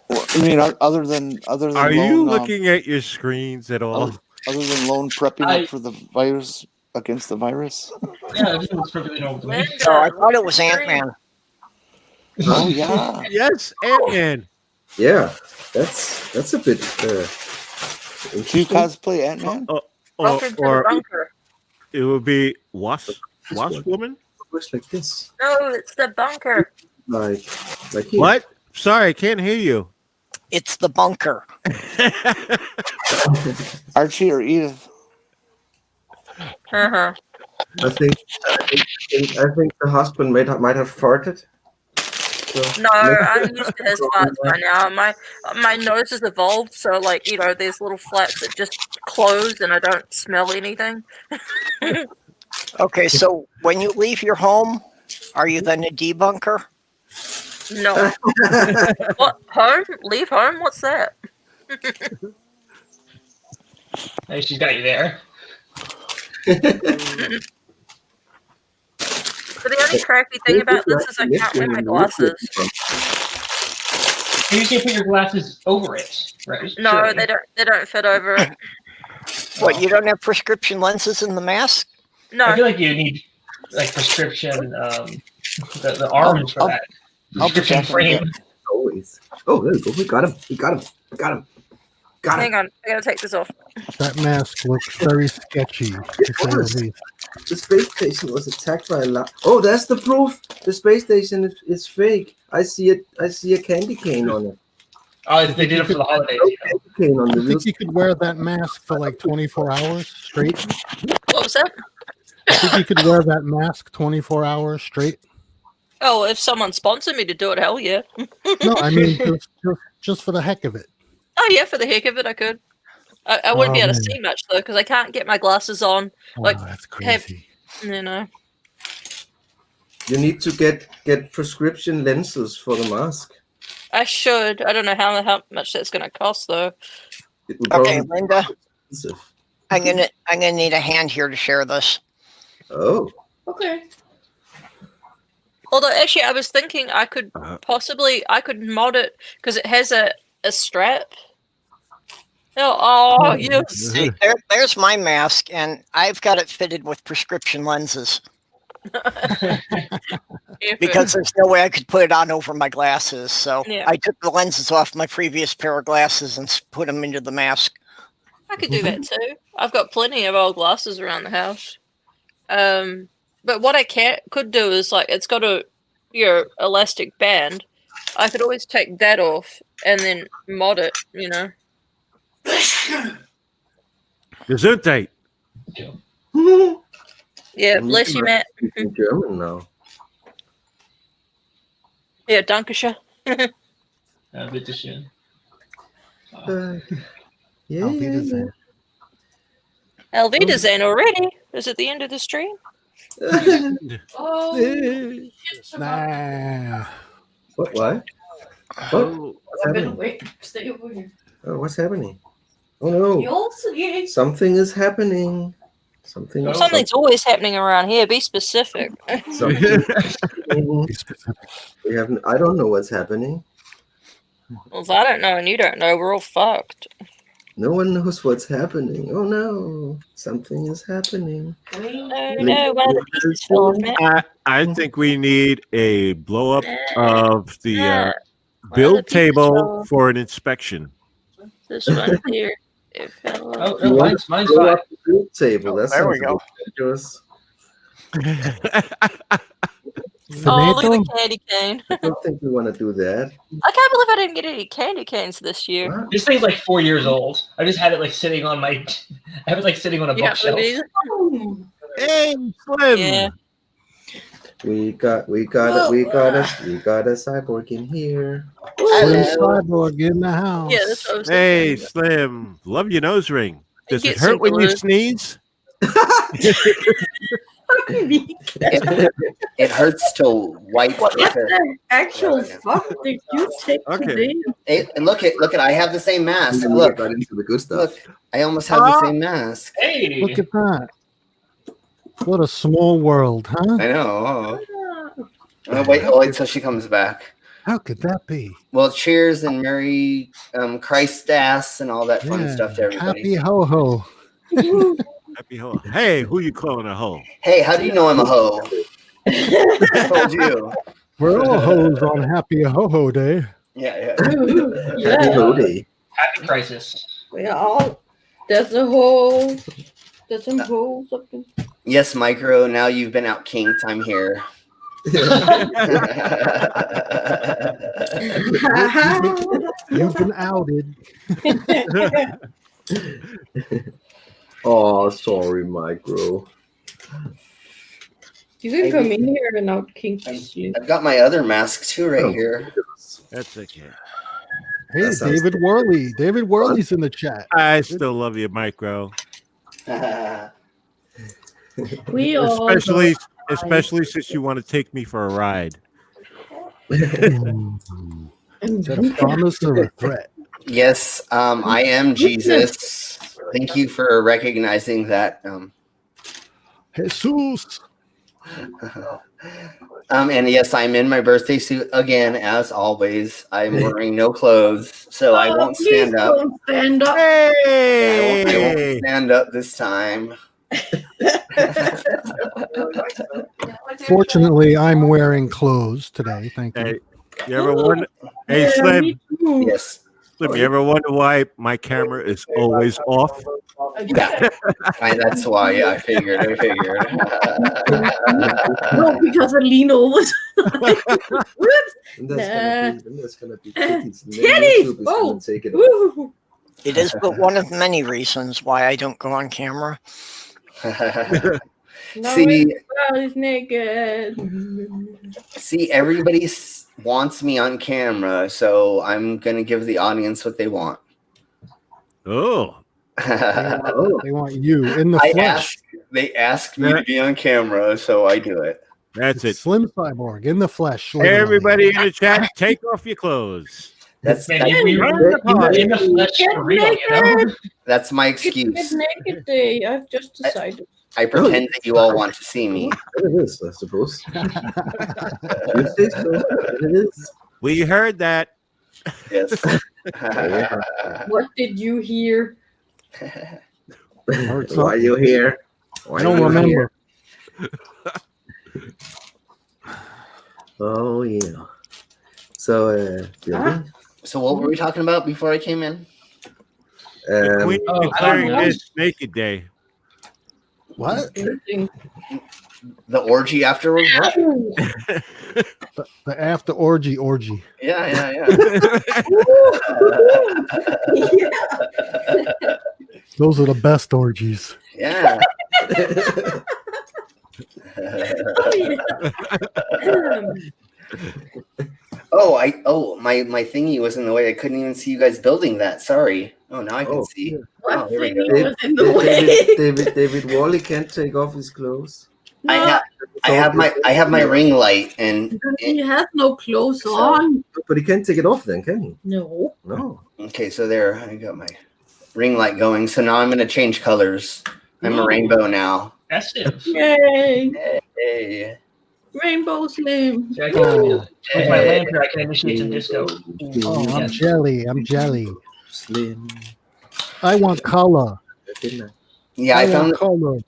Well, I mean, other than Are you looking at your screens at all? Other than Lone prepping up for the virus against the virus? Yeah, everything was perfectly normal to me. So I thought it was Ant-Man. Oh yeah. Yes, Ant-Man. Yeah, that's a bit. Do you cosplay Ant-Man? Welcome to the bunker. It would be Wasp Woman. It looks like this. No, it's the bunker. Like here. What? Sorry, I can't hear you. It's the bunker. Archie or Edith? Uh-huh. I think the husband might have farted. So No, I'm used to his farts by now. My nose has evolved, so there's little flaps that just close and I don't smell anything. Okay, so when you leave your home, are you then a debunker? No. What? Home? Leave home? What's that? Hey, she's got you there. But the only crappy thing about this is I can't wear my glasses. You can't put your glasses over it, right? No, Surely. they don't fit over it. What, you don't have prescription lenses in the mask? No. I feel like you need prescription the arms for that. Prescription frame. Always. Oh, there we go. We got him. Hang on, I gotta take this off. That mask looks very sketchy, to say the least. The space station was attacked by a lot. Oh, that's the proof. The space station is fake. I see it. I see a candy cane on it. Oh, they did it for the holidays. Candy cane on I the real. think you could wear that mask for like 24 hours straight. What was that? I think you could wear that mask 24 hours straight. Oh, if someone sponsored me to do it, hell yeah. No, I mean just for the heck of it. Oh yeah, for the heck of it, I could. I wouldn't be able to man. see much though, because I can't get my glasses on. Oh, Like, that's crazy. You know. You need to get prescription lenses for the mask. I should. I don't know how much that's going to cost though. It would Okay, probably be Linda, expensive. I'm gonna need a hand here to share this. Oh, Okay. Although actually, I was thinking I could mod it because it has a strap. Oh, yes. See, there's my mask, and I've got it fitted with prescription lenses because there's no way I could put it on over my glasses. So Yeah. I took the lenses off my previous pair of glasses and put them into the mask. I could do that too. I've got plenty of old glasses around the house. But what I could do is like it's got your elastic band. I could always take that off and then mod it. Gesundheit. Yeah, bless you, Matt. In German now. Yeah, Dankeschön. Bitteschön. Yeah. Auf Wiedersehen. Alvidazen already. Is it the end of the stream? Oh, Nah. What? Why? What? Oh, What's I'm gonna happening? wait. Stay over here. Oh, what's happening? Oh no! You'll see. Something is happening. Something. Oh. Something's always happening around here. Be specific. Something is happening. We haven't. I don't know what's happening. Well, if I don't know and you don't know, we're all fucked. No one knows what's happening. Oh no! Something is happening. Oh no, one of the pieces fell off, Matt. I think we need a blow up of the One of the build pieces table fell off. for an inspection. This one here. It fell off. Oh, no, mine's Blow fine. up the food table. That's there we go. dangerous. Oh, look at Finito? the candy cane. I don't think we want to do that. I can't believe I didn't get any candy canes this year. Wow. This thing's like 4 years old. I just had it like sitting on my. I have it like sitting on a You got bookshelf. movies? Hey, Slim. Yeah. We got a cyborg in here. Slim Cyborg in the house. Yeah, that's what I was Hey, thinking. Slim. Love your nose ring. Does it Get hurt some when you glue. sneeze? It hurts to wipe. What the actual fuck did you take Okay. today? Hey, and look at I have the same mask. And Look, right into the good stuff. look, I almost have the same mask. Hey, Look at that. What a small world, huh? I know. Oh, wait till she comes back. How could that be? Well, cheers and Merry Christmas and all that fun stuff to everybody. Happy ho ho. Happy ho. Hey, who you calling a hoe? Hey, how do you know I'm a hoe? I told you. We're all hoes on Happy ho ho day. Yeah. Happy Yeah, Hody. happy crisis. we all. There's a hole. There's some holes up in. Yes, Micro. Now you've been out kinked. I'm here. You've been outed. Oh, sorry, Micro. You can come in here and out kinky. I've got my other mask too right here. That's okay. Hey, That sounds David Worley. David Worley's in the chat. I still love you, Micro. We all. Especially since you want to take me for a ride. Is that a promise or a threat? Yes, I am Jesus. Thank you for recognizing that. Jesus. And yes, I'm in my birthday suit again, as always. I'm wearing no clothes, so I won't stand up. Don't stand up. I won't Hey! stand up this time. Fortunately, I'm wearing clothes today. Thank you. Hey, you ever wonder? Hey, Slim. Me too. Yes. Slim, you ever wonder why my camera is always off? Yeah. That's why. Yeah, I figured. No, because I lean over. And that's gonna be kitties. And then Kitties! YouTube is Oh! gonna take it. Woo. It is but one of many reasons why I don't go on camera. Now See, everybody's naked. see, everybody wants me on camera, so I'm gonna give the audience what they want. Oh, They want you in the I flesh. asked. They asked me to be on camera, so I do it. that's it. Slim Cyborg in the flesh. Hey, literally. everybody in the chat, take off your clothes. That's Man, we were in the flesh Get for real, you know? naked. that's my It's excuse. naked day. I've just decided. I pretend that you all want to see me. It is, I suppose. You say so. It is. We heard that. Yes. What did you hear? Heard Why are you here? Why I don't are you remember. here? Oh yeah. So, building. So what were we talking about before I came in? The Queen Oh, declaring God. this naked day. What? The orgy afterwards. What? The after orgy. Yeah. Those are the best orgies. Yeah. My thingy was in the way. I couldn't even see you guys building that. Sorry. Oh, now I can see. Yeah. What There we thing go. was in the way? David Wally can't take off his clothes. No, I have my ring light and he has no clothes on. But he can't take it off then, can he? No. No. okay, so there I got my ring light going. So now I'm gonna change colors. I'm a rainbow now. Festive. Yay! Hey. Rainbow Slim. So I can, with my lantern, I can initiate some disco. Oh, I'm Yes. jelly. I'm jelly. Slim. I want color. Yeah, I want found color.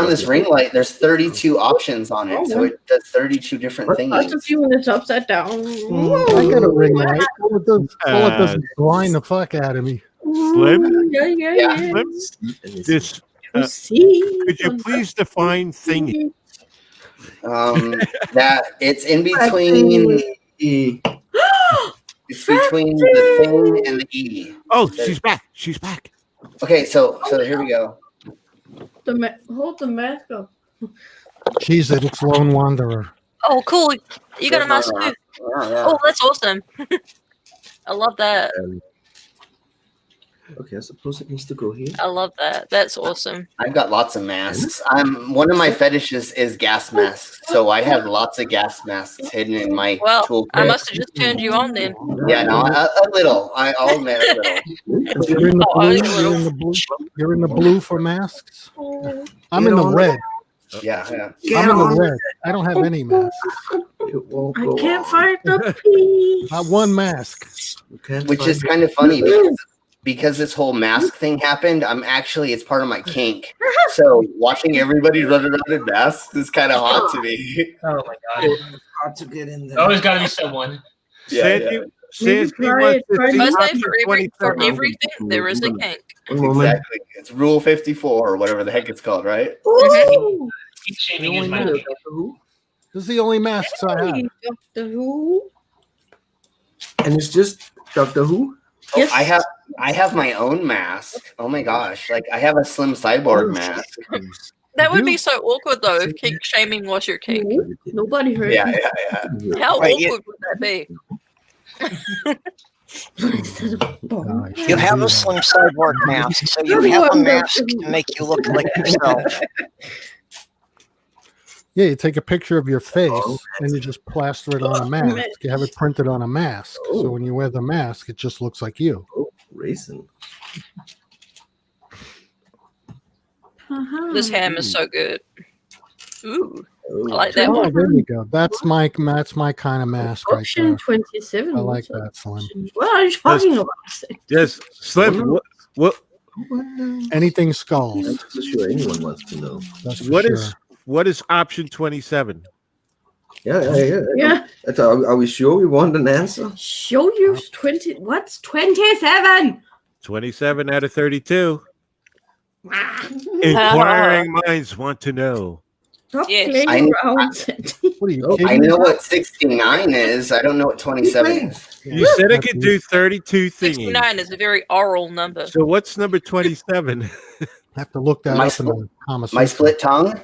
this ring light. There's 32 options on it, so it does 32 different Lots things. of you when it's upside down. I got a ring light. All it does is blind the fuck out of me. Slim? Yeah. Slim? This, See? could you please define thingy? That it's in between. It's between the thing and the E. Oh, she's back. She's back. Okay, so here we go. Hold the mask up. Cheese it. It's Lone Wanderer. Oh, cool. You got a mask too. Yeah. Oh, that's awesome. I love that. Okay, I suppose it needs to go here. I love that. That's awesome. I've got lots of masks. One of my fetishes is gas masks, so I have lots of gas masks hidden in my Well, toolkit. I must have just turned you on then. Yeah, no, a little. I'll admit a little. You're in the Oh, blue. I was You're in the blue. You're in the blue for masks. I'm in the red. Yeah. I'm in the red. I don't have any masks. It won't I go can't on. find the piece. Not one mask. You can't Which find is kind of funny because this whole mask thing happened. It's part of my kink. So watching everybody run around in masks is kind of hot to me. Oh my god. It's hard to get in there. Always got to be someone. Sandy wants to try see it. I say option for 27. everything, there is a kink. One moment. Exactly. It's Rule 54 or whatever the heck it's called, right? Ooh. Keep shaming is my kink. This is the only masks I have. Hey, Doctor Who. And it's just Doctor Who? Yes. I have my own mask. Oh my gosh. Like I have a Slim Cyborg mask. That would be so awkward though if kink shaming was your kink. Nobody heard Yeah, me. yeah. How Right, awkward would that be? You have a Slim Cyborg mask, so you have a mask to make you look like yourself. Yeah, you take a picture of your face and you just plaster it on a mask. You have it printed on a mask. So when you wear the mask, it just looks like you. Oh, racing. This ham is so good. Ooh, Oh. I like that Oh, one. there you go. That's my kind of mask right Option there. 27. I like that, Slim. What are you talking about? Yes, Slim. What Anything skulls. I'm not so sure anyone wants to know. That's for what sure. what is option 27? Yeah. That's, are we sure we want an answer? Show you 20. What's 27? 27 out of 32. Inquiring minds want to know. Stop Yes. playing around. What are you Oh, kidding I me? know what 69 is. I don't know what 27 is. You said it could do 32 thingies. 69 is a very oral number. So what's number 27? I have to look that My up in the Kama My Sutra. split tongue?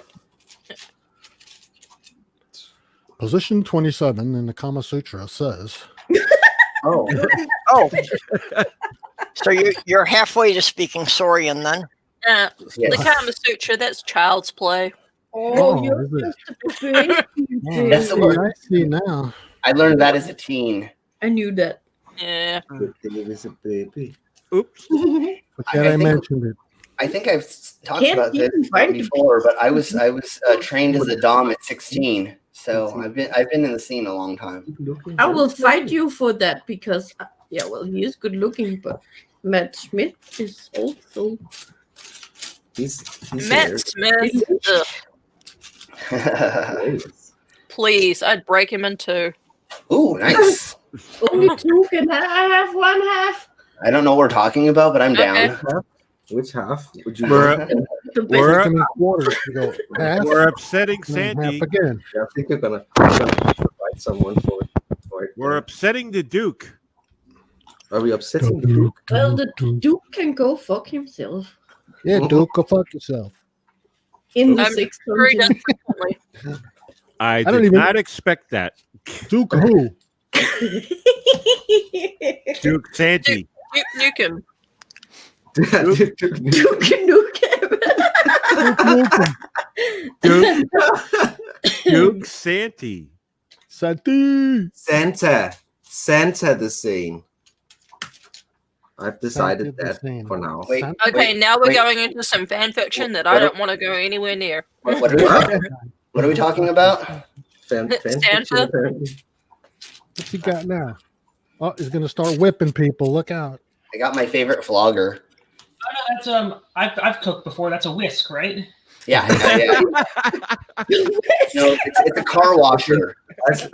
Position 27 in the Kama Sutra says, Oh. Oh, so you're halfway to speaking Saurian then? The Yes. Kama Sutra, that's child's play. Oh, Oh, you're is it? just a baby. oh, That's the I word. see now. I learned that as a teen. I knew that. Yeah. Good thing it is a baby. Oops. But yet I I think- mentioned it. I think I've talked Can't about this even find it. before, but I was trained as a dom at 16. So I've been in the scene a long time. I will fight you for that because, he is good looking, but Matt Smith is also. He's Matt Smith. Ugh, hilarious. please, I'd break him in two. Ooh, nice. Only two can I have one half. I don't know what we're talking about, but I'm Okay. down. Which half would you? We're- Break them in quarters. You go half, We're upsetting and then half Sandy. again. Yeah, I think you're gonna find someone for it. We're upsetting the Duke. Are we upsetting the Duke? Well, the Duke can go fuck himself. Yeah, Duke, go fuck yourself. In the I'm sixth sure he dungeon. does frequently. I don't did even- not expect that. Duke who? Duke Santy. Nuke him. Duke. Duke Nukem. Duke. Duke Santy. Santi. Santa the Sane. I've decided Santa the that Sane. for now. Wait, Okay, now we're wait. going into some fan fiction that I don't want to go anywhere near. What are we talking about? Fan fiction, Santa? apparently. What's he got now? Oh, he's gonna start whipping people. Look out. I got my favorite flogger. Oh, no, that's I've cooked before. That's a whisk, right? Yeah. No, it's a car washer.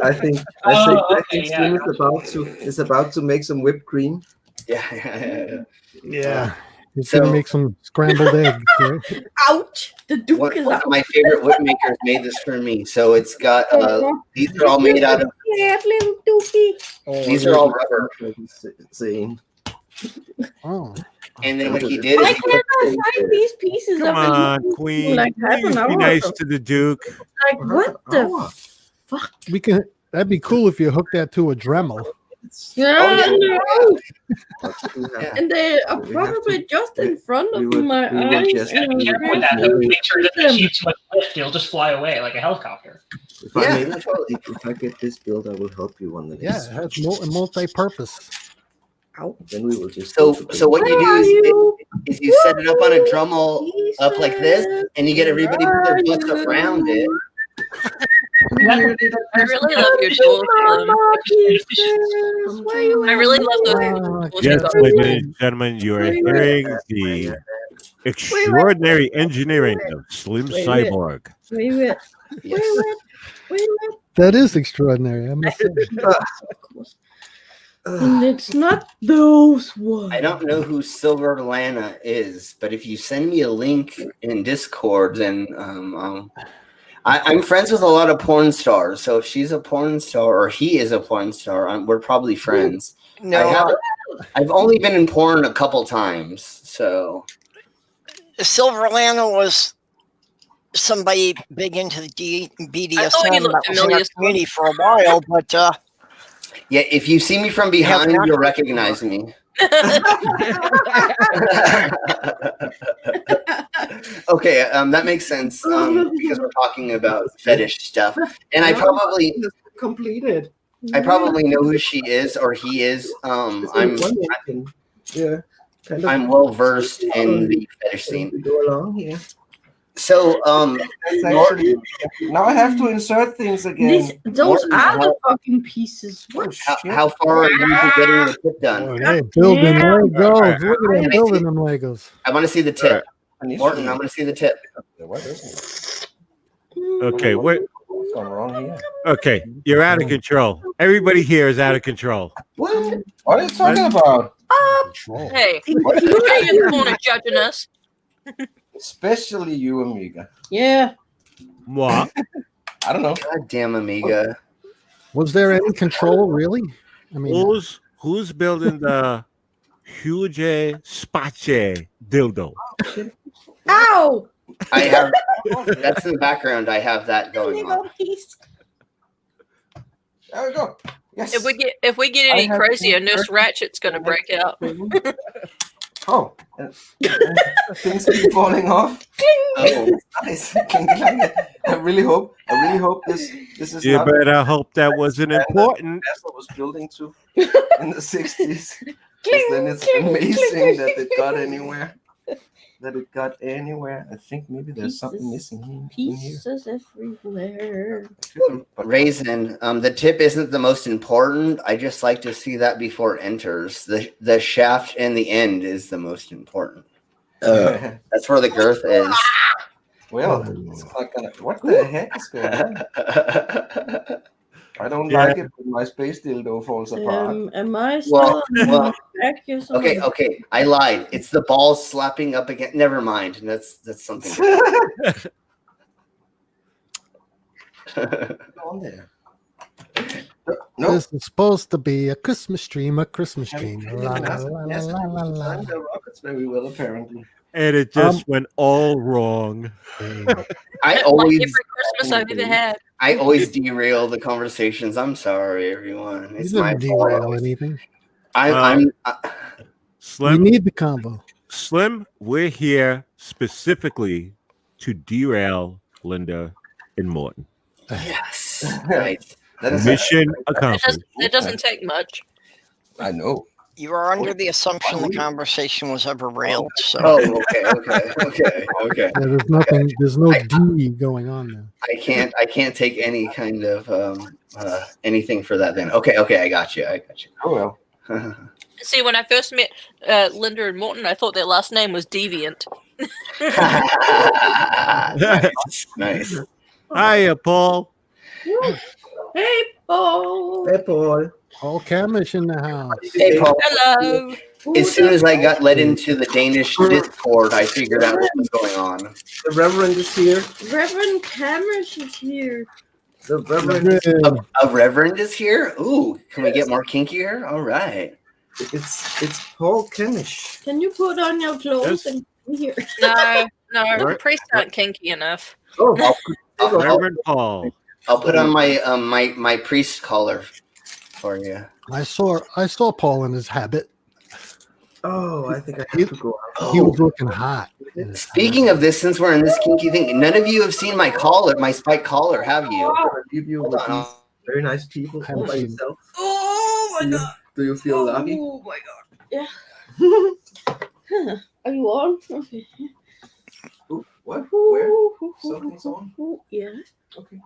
I think okay, yeah. Slim is about to make some whipped cream. Yeah. Yeah. He's So- gonna make some scrambled eggs. Right? Ouch! The Duke One is of out. my favorite whip makers made this for me. So it's got these are all made out of Yeah, little Dookie. these are all rubber. Sane. Oh. And then what he did Why is he can't put, I find these pieces Come of it? on, Queen. Like half Please an hour be or nice so. to the Duke. Like, what the fuck? We can. That'd be cool if you hook that to a Dremel. Yeah, no. Yeah. And they are We have probably just in front of we would- my we would eyes. just- You gotta be careful with that. Though. Make sure that the achieve too much lift, it'll just fly away like a helicopter. If Yeah, I make, totally. if I get this build, I will help you on the Yeah, next. it has multi-purpose. Then we will just So go to so what you Where are do you? is you set it up on a Dremel up like this, and you get everybody put their butts around it. I really love your tools, Slim. I really love those tools. Yes, you got. ladies and gentlemen, you are hearing the extraordinary engineering of Slim Cyborg. Wait. Yes. That is extraordinary. I must say. And it's not those ones. I don't know who Silver Lana is, but if you send me a link in Discord, then I'm friends with a lot of porn stars. So if she's a porn star or he is a porn star, we're probably friends. No, I've only been in porn a couple times, so Silver Lana was somebody big into the I BDSM thought he that looked was in familiar. our community for a while, but yeah. If you see me from behind, you'll recognize me. Okay, that makes sense because we're talking about fetish stuff, and I probably completed. know who she is or he is. I'm Yeah. Kind of I'm well versed in the fetish scene. we go along here. So That's actually, now I have to insert things again. Those Martin, are the fucking pieces. What? how far are you to getting the tip done? Oh, hey, building Legos. Look at them Can I building see- them Legos. I want to see the tip, Initially, Morton. I want to see the tip. what is Okay, what? what's going wrong here? Okay, you're out of control. Everybody here is out of control. What? What are you talking about? Control. Hey, you are in the corner judging us. Especially you, Amiga. Yeah. Moi. I don't know. God damn, Amiga. Was there any control really? I mean, Who's building the huge space dildo? Ow! I have. That's in the background. I have that going on. There we go. Yes. If we get any I have- crazier, Nurse Ratchet's gonna break out. Oh, things keep falling off. Oh, Nice. I really hope this is You not better hope that wasn't important. Tesla was building to in the 60s. Because then it's amazing that it got anywhere. I think maybe there's something missing in here. Pieces everywhere. But Raisin. The tip isn't the most important. I just like to see that before it enters. The shaft and the end is the most important. That's where the girth is. well, it's not gonna. What the heck is going on? I don't like it when my space dildo falls apart. Am I still Well, on well, Okay. I lied. It's the balls slapping up against. Never mind. That's something. On there. This is supposed to be a Christmas dream, a Christmas dream. La, la, NASA, la, la, NASA la, la, designed la. the rockets very well, apparently. And it just went all wrong. I Like always every Christmas I've ever had. I always derail the conversations. I'm sorry, everyone. It's You my didn't derail fault. anything. I'm We Slim, need the combo. Slim, we're here specifically to derail Linda and Morton. yes. Right. That is Mission It accomplished. doesn't take much. I know. You are under the assumption the conversation was ever railed. So Oh, okay. Yeah, there's nothing. There's no D going on there. I can't take any kind of anything for that then. Okay, I got you. Oh well. See, when I first met Linda and Morton, I thought their last name was Deviant. Nice. Hiya, Paul. Hey, Paul. Hey, Paul. Paul Camish in the house. Hey, Paul. Hello. As soon as I got let into the Danish Discord, I figured out what was going on. The Reverend is here. Reverend Camish is here. The Reverend is A reverend is here? Ooh, can we get more kinkier? All right. It's Paul Kenish. Can you put on your clothes Yes. and come here? No, Right. priests aren't kinky enough. Oh, Reverend Paul. I'll put on my my priest collar for you. I saw Paul in his habit. oh, I think I have to go out. He was looking hot. in his Speaking of this, since we're in this kinky thing, none of you have seen my collar, my spike collar, have you? I'll leave you with Hold on. these very nice people all by Haven't seen- yourself. Oh my god. Do you feel lucky? Oh my god. Yeah. Are you on? Okay. Ooh, what? Where? Something's on? Yeah. Okay.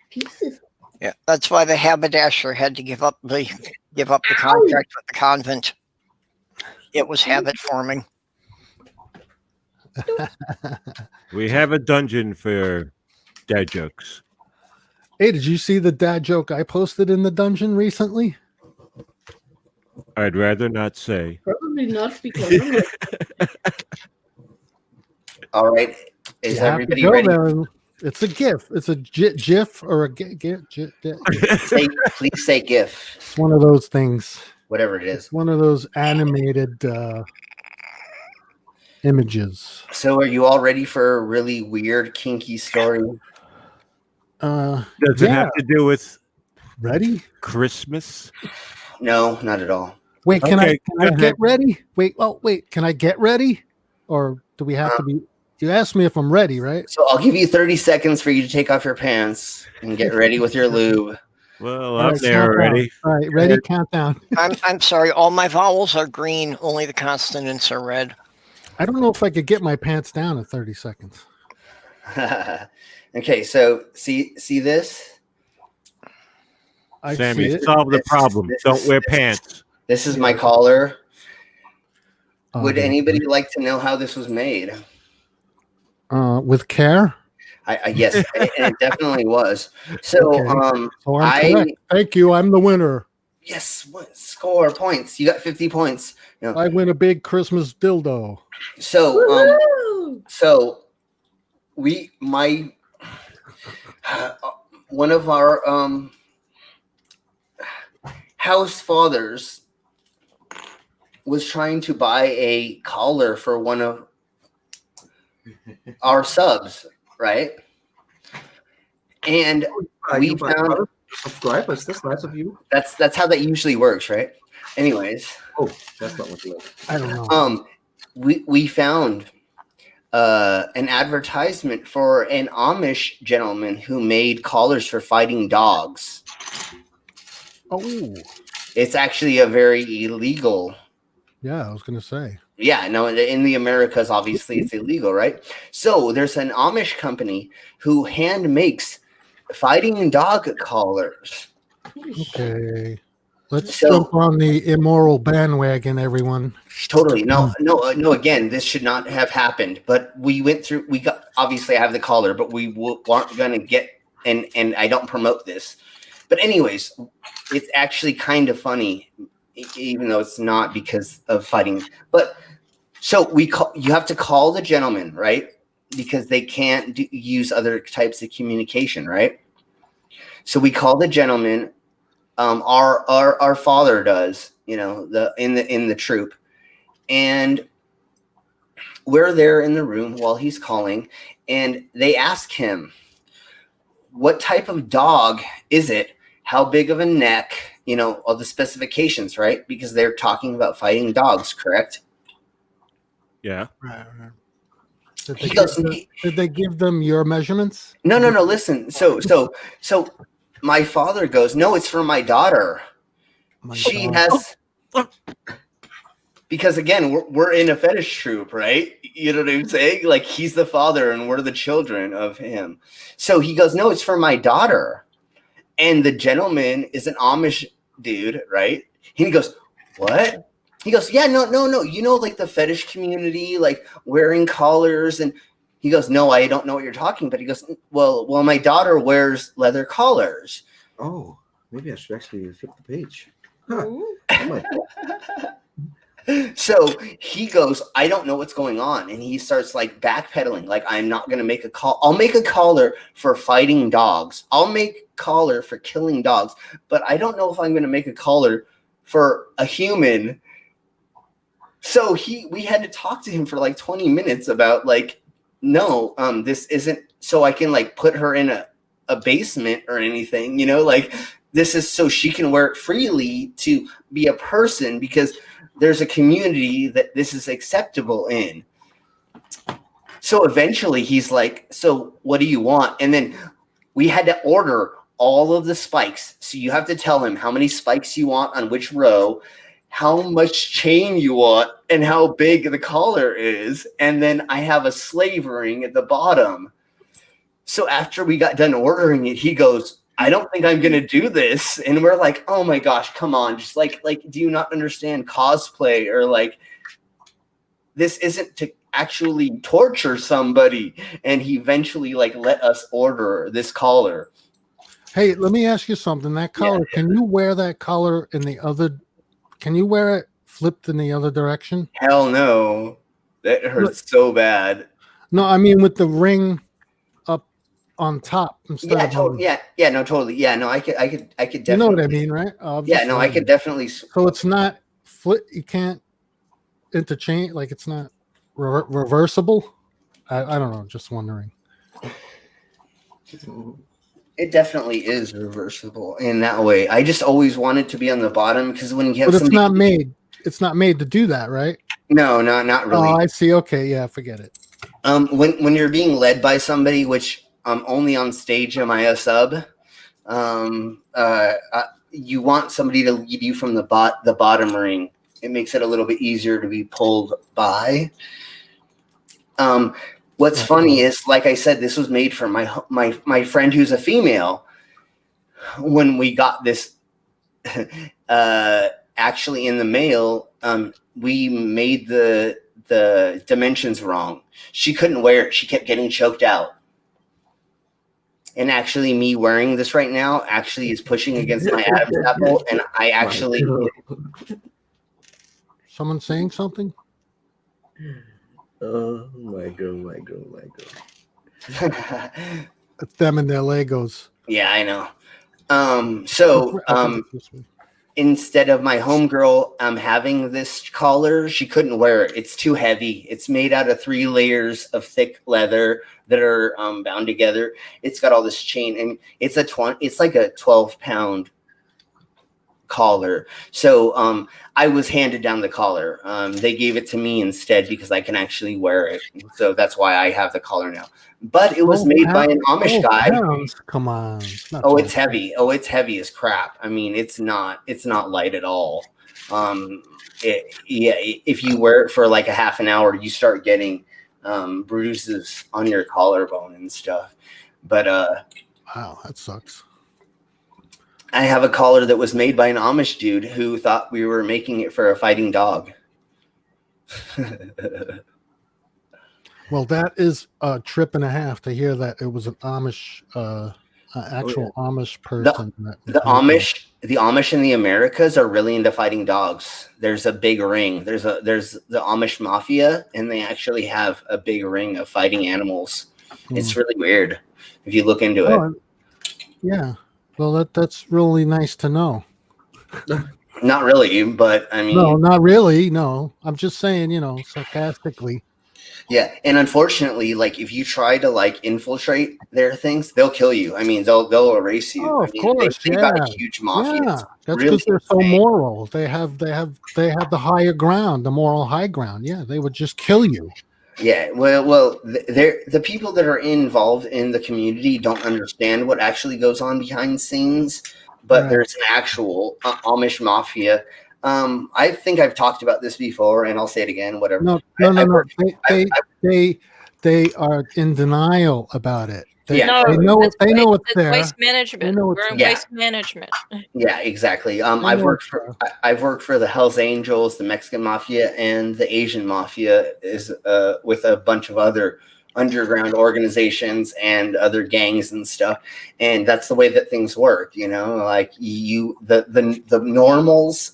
Pieces. yeah, that's why the haberdasher had to give up the contract with the convent. It was habit forming. We have a dungeon for dad jokes. Hey, did you see the dad joke I posted in the dungeon recently? I'd rather not say. Probably not because I'm like, All right. Is You have to everybody go ready? there. It's a GIF. It's a GIF or a GIF. Please say GIF, It's one of those things. whatever it is. One of those animated images. So, are you all ready for a really weird, kinky story? Does it have to do with ready? Christmas? No, not at all. Wait, can Okay, I go get ahead. ready? Wait, can I get ready? Or do we have to be? You asked me if I'm ready, right? So, I'll give you 30 seconds for you to take off your pants and get ready with your lube. Well, All I'm right, there count down. already. All right, ready? Countdown. I'm sorry, all my vowels are green, only the consonants are red. I don't know if I could get my pants down in 30 seconds. Okay, so see this? I Sammy, see it. solve the This- problem. this Don't is- wear this is- pants. This is my collar. Would Okay. anybody like to know how this was made? With care? Yes, it definitely was. So, Okay. So I'm I correct. Thank you. I'm the winner. yes, what score points? You got 50 points. You know, I win a big Christmas dildo. so, woohoo! so one of our house fathers was trying to buy a collar for one of our subs, right? And we You buy found color subscribers. That's nice of you. that's how that usually works, right? Anyways, Oh, that's not what you like. I don't know. we found an advertisement for an Amish gentleman who made collars for fighting dogs. Oh, It's actually a very illegal. yeah, I was going to say. Yeah, no, in the Americas, obviously it's illegal, right? So there's an Amish company who hand makes fighting dog collars. Okay. Let's So- jump on the immoral bandwagon, everyone. Totally. No. Again, this should not have happened. But we went through. We got obviously I have the collar, but we weren't gonna get. And I don't promote this. But anyways, it's actually kind of funny even though it's not because of fighting. But so you have to call the gentleman, right? Because they can't use other types of communication, right? So we call the gentleman. Our father does, in the troop, and we're there in the room while he's calling, and they ask him, what type of dog is it? How big of a neck? All the specifications, right? Because they're talking about fighting dogs, correct? Yeah. Right. Did they give them your measurements? No. Listen. So my father goes, no, it's for my daughter. She has, because again, we're in a fetish troop, right? You know what I'm saying? Like, he's the father and we're the children of him. So he goes, no, it's for my daughter. And the gentleman is an Amish dude, right? And he goes, what? He goes, yeah, no. Like the fetish community, like wearing collars. And he goes, no, I don't know what you're talking about. He goes, well, my daughter wears leather collars. Oh, maybe I should actually flip the page. Huh. Oh my God. So he goes, I don't know what's going on. And he starts like backpedaling. Like, I'm not going to make a call. I'll make a collar for fighting dogs. I'll make a collar for killing dogs. But I don't know if I'm going to make a collar for a human. So we had to talk to him for like 20 minutes about like, no, this isn't so I can like put her in a basement or anything, like this is so she can wear it freely to be a person, because there's a community that this is acceptable in. So eventually he's like, so what do you want? And then we had to order all of the spikes. So you have to tell him how many spikes you want on which row, how much chain you want, and how big the collar is. And then I have a slave ring at the bottom. So after we got done ordering it, he goes, I don't think I'm going to do this. And we're like, oh my gosh, come on. Just like, do you not understand cosplay? Or like, this isn't to actually torture somebody. And he eventually like let us order this collar. Hey, let me ask you something. That collar, can you wear that collar in the other? Can you wear it flipped in the other direction? Hell no. That hurts so bad. No, I mean with the ring up on top instead of totally. No, totally. Yeah, no, I could definitely. You know what I mean, right? I could definitely. So it's not flip. You can't interchange. Like it's not reversible. I don't know. Just wondering. It definitely is reversible in that way. I just always wanted to be on the bottom, because when you have, but it's not made. It's not made to do that, right? No, not really. Oh, I see. Okay, yeah, forget it. When you're being led by somebody, which only on stage am I a sub, you want somebody to lead you from the bottom ring. It makes it a little bit easier to be pulled by. What's funny is, like I said, this was made for my friend who's a female. When we got this actually in the mail, we made the dimensions wrong. She couldn't wear it. She kept getting choked out. And actually, me wearing this right now actually is pushing against my Adam's apple, and I actually. Someone saying something? Oh my god. It's them and their Legos. Yeah, I know. Instead of my homegirl having this collar, she couldn't wear it. It's too heavy. It's made out of 3 layers of thick leather that are bound together. It's got all this chain, and it's like a 12-pound collar. So I was handed down the collar. They gave it to me instead because I can actually wear it. So that's why I have the collar now. But it was made by an Amish guy. Come on. It's heavy. It's heavy as crap. I mean, it's not light at all. If you wear it for like a half an hour, you start getting bruises on your collarbone and stuff. But wow, that sucks. I have a collar that was made by an Amish dude who thought we were making it for a fighting dog. Well, that is a trip and a half to hear that it was an Amish actual Amish person. The Amish in the Americas are really into fighting dogs. There's a big ring. There's the Amish mafia, and they actually have a big ring of fighting animals. It's really weird if you look into it. Yeah. Well, that's really nice to know. Not really, but I mean, no, not really. No, I'm just saying, sarcastically. Yeah, and unfortunately, like if you try to like infiltrate their things, they'll kill you. I mean, they'll erase you. Oh, I of mean, course, they've got a huge mafia. Yeah, It's that's really because they're so insane. moral. They have the higher ground, the moral high ground. Yeah, they would just kill you. Yeah, well, the people that are involved in the community don't understand what actually goes on behind scenes, but Right. there's an actual Amish mafia. I think I've talked about this before, and I'll say it again. Whatever. No. They are in denial about it. They know it's there. Waste management. We're in waste management. Yeah, exactly. I've worked for the Hells Angels, the Mexican Mafia, and the Asian Mafia is with a bunch of other underground organizations and other gangs and stuff. And that's the way that things work, like the normals,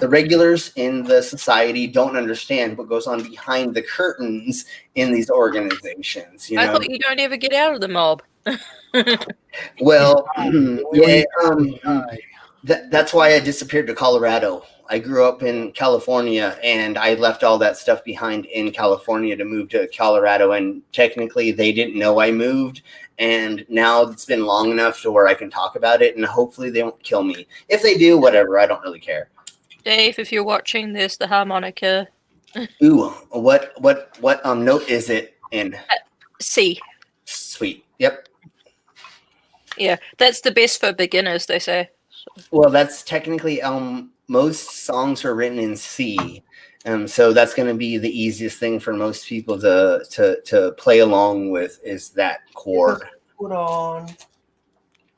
the regulars in the society don't understand what goes on behind the curtains in these organizations. I thought you don't ever get out of the mob. Well, yeah, that's why I disappeared to Colorado. I grew up in California, and I left all that stuff behind in California to move to Colorado. And technically, they didn't know I moved. And now it's been long enough to where I can talk about it, and hopefully they won't kill me. If they do, whatever. I don't really care. Dave, if you're watching this, the harmonica. Ooh, what note is it in? C. Sweet. Yep. Yeah, that's the best for beginners, they say. Well, that's technically most songs are written in C, so that's going to be the easiest thing for most people to play along with is that chord. Put on.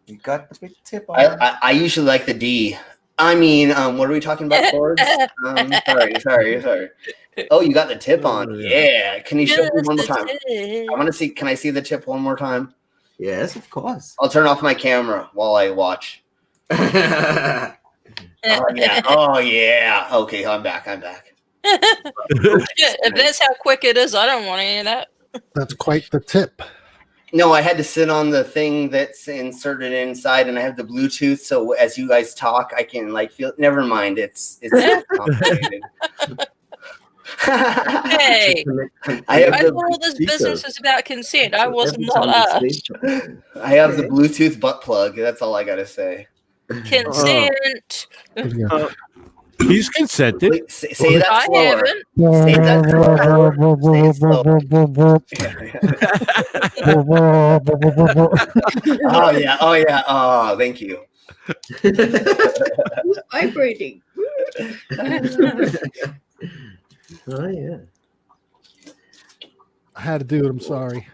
You got the big tip on. I usually like the D. I mean, what are we talking about chords? Sorry. Oh, you got the tip on. Yeah. Can you show me one more time? I want to see. Can I see the tip one more time? Yes, of course. I'll turn off my camera while I watch. Oh yeah. Okay, I'm back. If that's how quick it is, I don't want any of that. That's quite the tip. No, I had to sit on the thing that's inserted inside, and I have the Bluetooth. So as you guys talk, I can feel. Never mind. It's complicated. Hey, I thought all this business is about consent. I was not asked. I have the Bluetooth butt plug. That's all I gotta say. Consent. He's consented. Say that I slower. haven't. Say that slower. Oh yeah. Oh, thank you. Who's vibrating? Oh yeah. I had to do it. I'm sorry.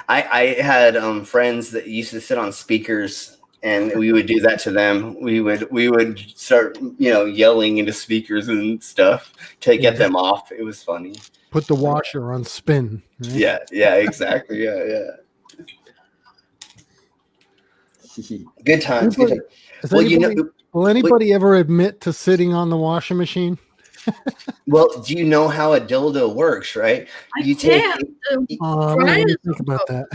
I had friends that used to sit on speakers, and we would do that to them. We would start yelling into speakers and stuff to get them off. It was funny. Put the washer on spin. Right? Yeah, exactly. Yeah. Good times. Will anybody ever admit to sitting on the washing machine? Well, do you know how a dildo works, right? You take. I didn't think about that.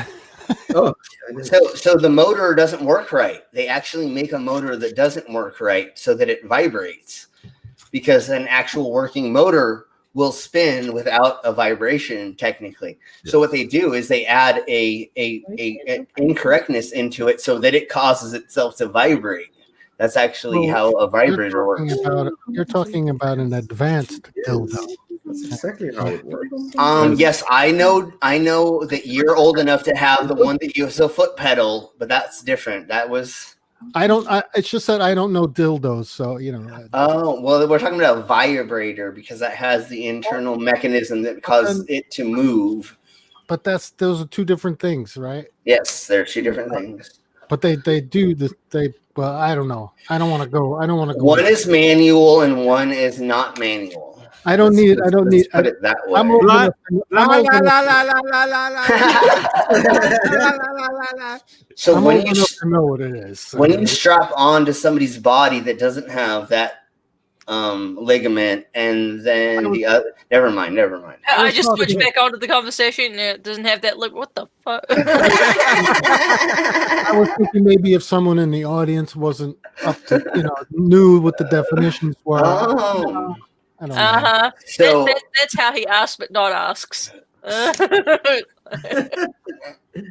So the motor doesn't work right. They actually make a motor that doesn't work right so that it vibrates, because an actual working motor will spin without a vibration technically. Yeah. So what they do is they add a incorrectness into it so that it causes itself to vibrate. That's actually how a vibrator works. You're talking about an advanced dildo. That's exactly how it works. Yes, I know that you're old enough to have the one that uses a foot pedal, but that's different. That was. It's just that I don't know dildos, so Oh well, we're talking about a vibrator because that has the internal mechanism that causes it to move. But those are two different things, right? Yes, they're two different things. But they do this. Well, I don't know. I don't want to go. One is manual and one is not manual. I don't need. Put it that way. I'm old La, enough. la, I'm la, old la, enough. la, la, la, la, la. So I'm when old you enough to know what it is. when you strap on to somebody's body that doesn't have that ligament, and then the other, never mind. I just switched back onto the conversation. And it doesn't have that look. What the fuck? I was thinking maybe if someone in the audience wasn't up to, knew what the definitions were. Oh. I don't know. So that's how he asks, but not asks.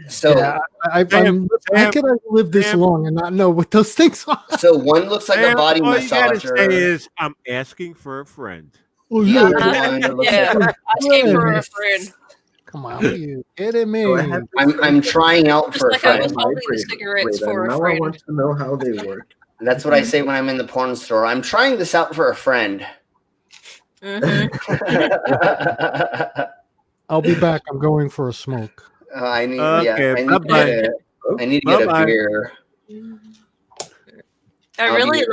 so Yeah, how could I live this long and not know what those things are? so one looks like a body all you gotta massager. say is, I'm asking for a friend. Oh, The yeah. other one looks Yeah, like asking for a friend. Come on, what are you kidding me? I'm trying out Just for a like I was friend. holding the cigarettes for a Now I friend. want to know how they work. That's what I say when I'm in the porn store. I'm trying this out for a friend. I'll be back. I'm going for a smoke. I need, Okay, I need bye-bye. to get a Bye-bye. beer. I really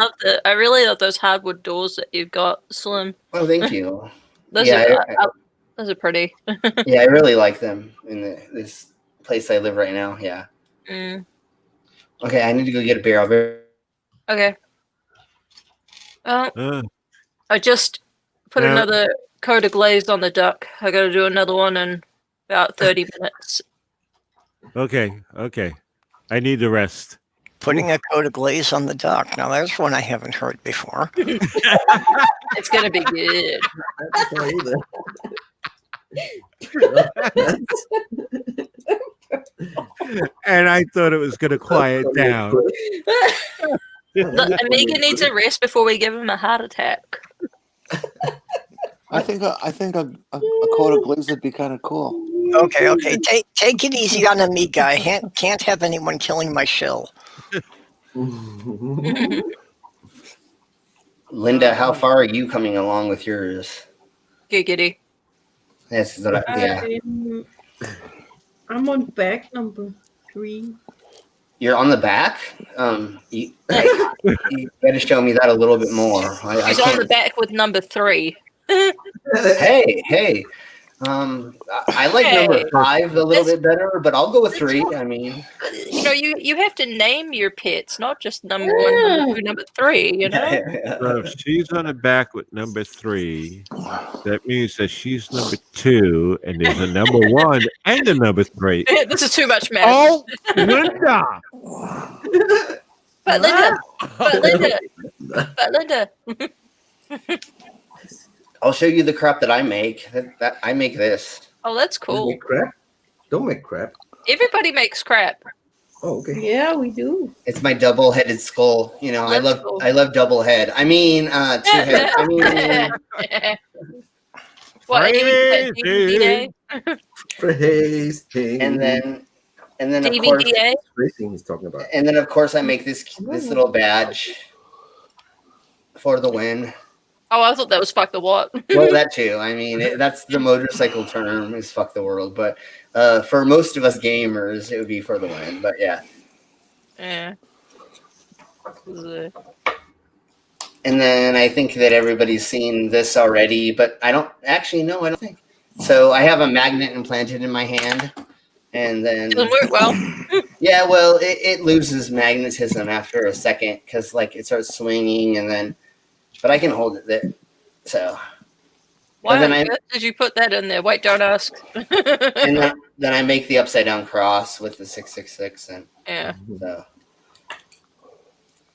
love those hardwood doors that you've got, Slim. Oh, thank you. Those those are pretty. Yeah, I really like them in this place I live right now. Yeah. Okay, I need to go get a beer. I'll be. Okay. I just put another coat of glaze on the duck. I got to do another one in about 30 minutes. Okay. I need the rest. Putting a coat of glaze on the duck. Now, there's one I haven't heard before. It's going to be good. And I thought it was going to quiet down. Megan needs a rest before we give him a heart attack. I think a coat of glaze would be kind of cool. Okay. Take it easy on the meat guy. Can't have anyone killing my shill. Linda, how far are you coming along with yours? Giggity. Yes, yeah. I'm on back number 3. You're on the back. You got to show me that a little bit more. He's on the back with number 3. Hey. I like number 5 a little bit better, but I'll go with 3. I mean, you have to name your pets, not just number 1, number 2, number 3. So if she's on the back with number 3, that means that she's number 2, and there's a number 1 and a number 3. This is too much math. Oh, Linda! But Linda. I'll show you the crap that I make. That I make this. Oh, that's cool. Don't make crap. Everybody makes crap. Oh, okay. Yeah, we do. It's my double-headed skull. I love double head. I mean, 2 heads. I mean, what? DVD? And then of DVDA? course, Racing he's talking about. And then of course I make this little badge for the win. Oh, I thought that was fuck the what. Well, that too. I mean, that's the motorcycle term is fuck the world. But for most of us gamers, it would be for the win. But yeah. Yeah. And then I think that everybody's seen this already, but I don't think. So I have a magnet implanted in my hand. And then it doesn't work well. Yeah, well, it loses magnetism after a second because it starts swinging and then. But I can hold it there. So. Why did you put that in there? Wait, don't ask. And then I make the upside down cross with the 666 and so.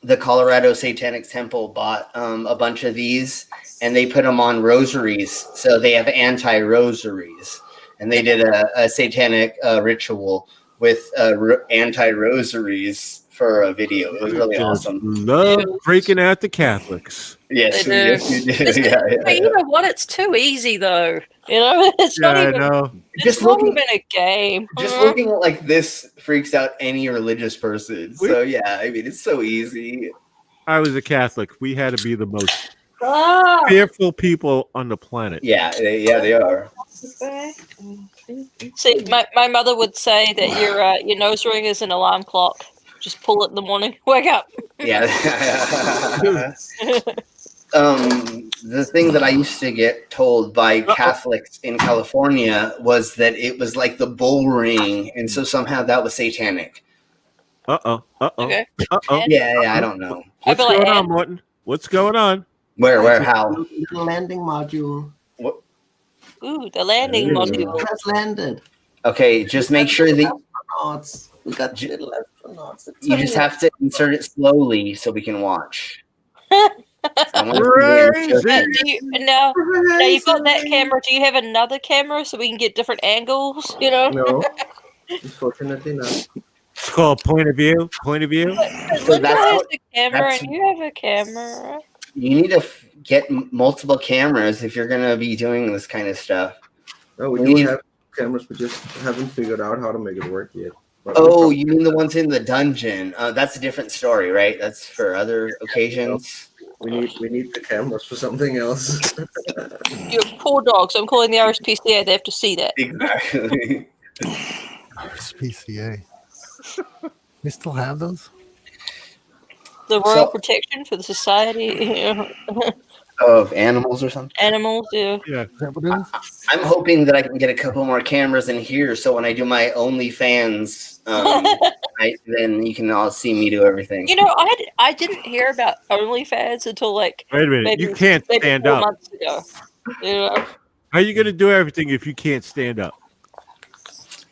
The Colorado Satanic Temple bought a bunch of these and they put them on rosaries. So they have anti-rosaries. And they did a satanic ritual with anti-rosaries for a video. It was really awesome. Love freaking out the Catholics. Yes, we do. You know what? It's too easy, though. It's not even. It's not even a game. Just looking like this freaks out any religious person. So yeah, I mean, it's so easy. I was a Catholic. We had to be the most fearful people on the planet. Yeah, they are. See, my mother would say that your nose ring is an alarm clock. Just pull it in the morning. Wake up. Yeah. the thing that I used to get told by Catholics in California was that it was like the bull ring, and so somehow that was satanic. Okay. Yeah, I don't know. What's going on, Morton? What's going on? Where, how? Little landing module. What? Ooh, the landing module. Has landed. Okay, just make sure that Astronauts. We got little astronauts. you just have to insert it slowly so we can watch. Now you've got that camera. Do you have another camera so we can get different angles? You know? No, unfortunately not. It's called point of view. Point of view. So Linda that's has what- a camera, that's- and you have a camera. You need to get multiple cameras if you're gonna be doing this kind of stuff. No, we do have cameras. We just haven't figured out how to make it work yet. But Oh, you mean the ones in the dungeon? That's a different story, right? That's for other occasions. we need the cameras for something else. You're poor dogs. I'm calling the RSPCA. They have to see that. Exactly. SPCA. We still have those? The Royal Protection for the Society of Animals or something. Animals. Yeah. Yeah. Is that what it is? I'm hoping that I can get a couple more cameras in here, so when I do my OnlyFans, then you can all see me do everything. You know, I didn't hear about OnlyFans until like Wait a minute. maybe, You can't maybe stand 4 up. months ago. You know? How are you going to do everything if you can't stand up?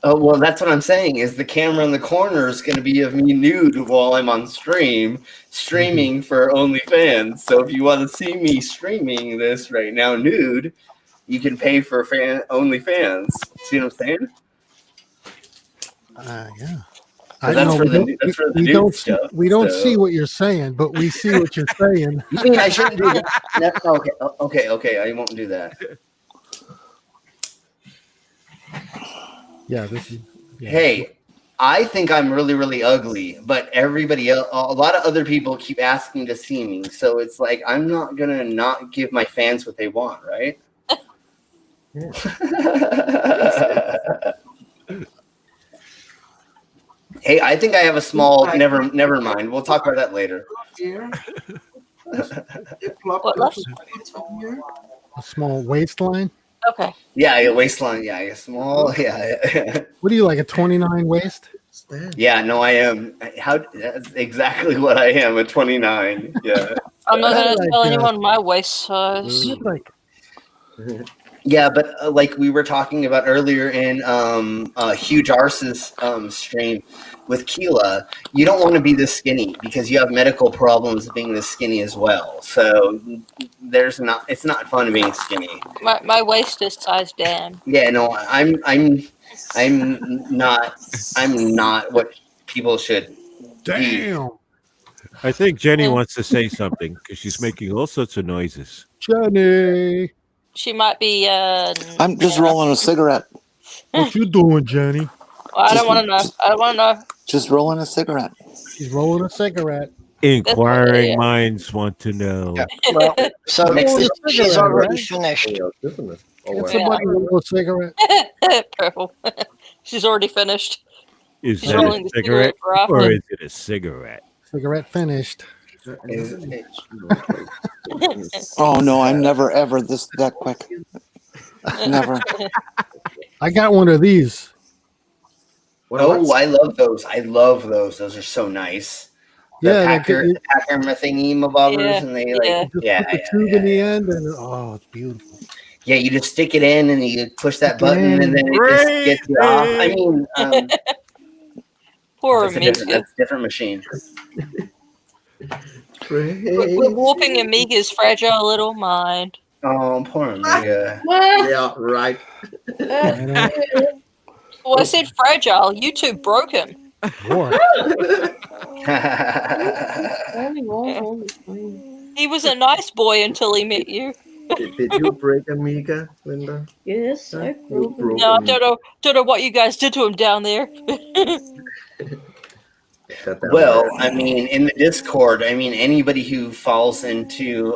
Oh, well, that's what I'm saying, is the camera in the corner is going to be of me nude while I'm on streaming for OnlyFans. So if you want to see me streaming this right now nude, you can pay for OnlyFans. See what I'm saying? Yeah. That's for the nude stuff. We don't see what you're saying, but we see what you're saying. You mean I shouldn't do that? Okay. I won't do that. Yeah, this is. Yeah. Hey, I think I'm really, really ugly, but everybody else, a lot of other people keep asking to see me. So it's like, I'm not going to not give my fans what they want, right? Hey, I think I have a small, never mind. We'll talk about that later. What left? A small waistline. Okay. Yeah, a waistline. Yeah, a small. Yeah. What are you, like a 29 waist? Yeah, no, I am. That's exactly what I am, a 29. Yeah. I'm not going to tell anyone my waist size. Yeah, but like we were talking about earlier in Huge Arse's stream with Keela, you don't want to be this skinny because you have medical problems being this skinny as well. So it's not fun being skinny. My waist is size damn. Yeah, no, I'm not what people should be. I think Jenny wants to say something because she's making all sorts of noises. Jenny. She might be. I'm just rolling a cigarette. What you doing, Jenny? Well, I don't want to know. I don't want to know. Just rolling a cigarette. She's rolling a cigarette. Inquiring minds want to know. Yeah. Well, so she's already finished. Can somebody roll a cigarette? Purple. She's already finished. Is She's that rolling a the cigarette for or Aflin. is it a cigarette? Cigarette finished. Oh no, I'm never ever that quick. Never. I got one of these. Oh, I love those. I love those. Those are so nice. The packer thingy bobbers, and they like put the tube in the end, and it's beautiful. Yeah, you just stick it in, and you push that button, and then it just gets you off. I mean, poor that's a different machine. We're warping Amiga's fragile little mind. Oh, poor Amiga. Yeah, right. Well, I said fragile. You two broke him. He was a nice boy until he met you. Did you break Amiga, Linda? Yes, I broke him. No, I don't know what you guys did to him down there. Well, I mean, in the Discord, I mean, anybody who falls into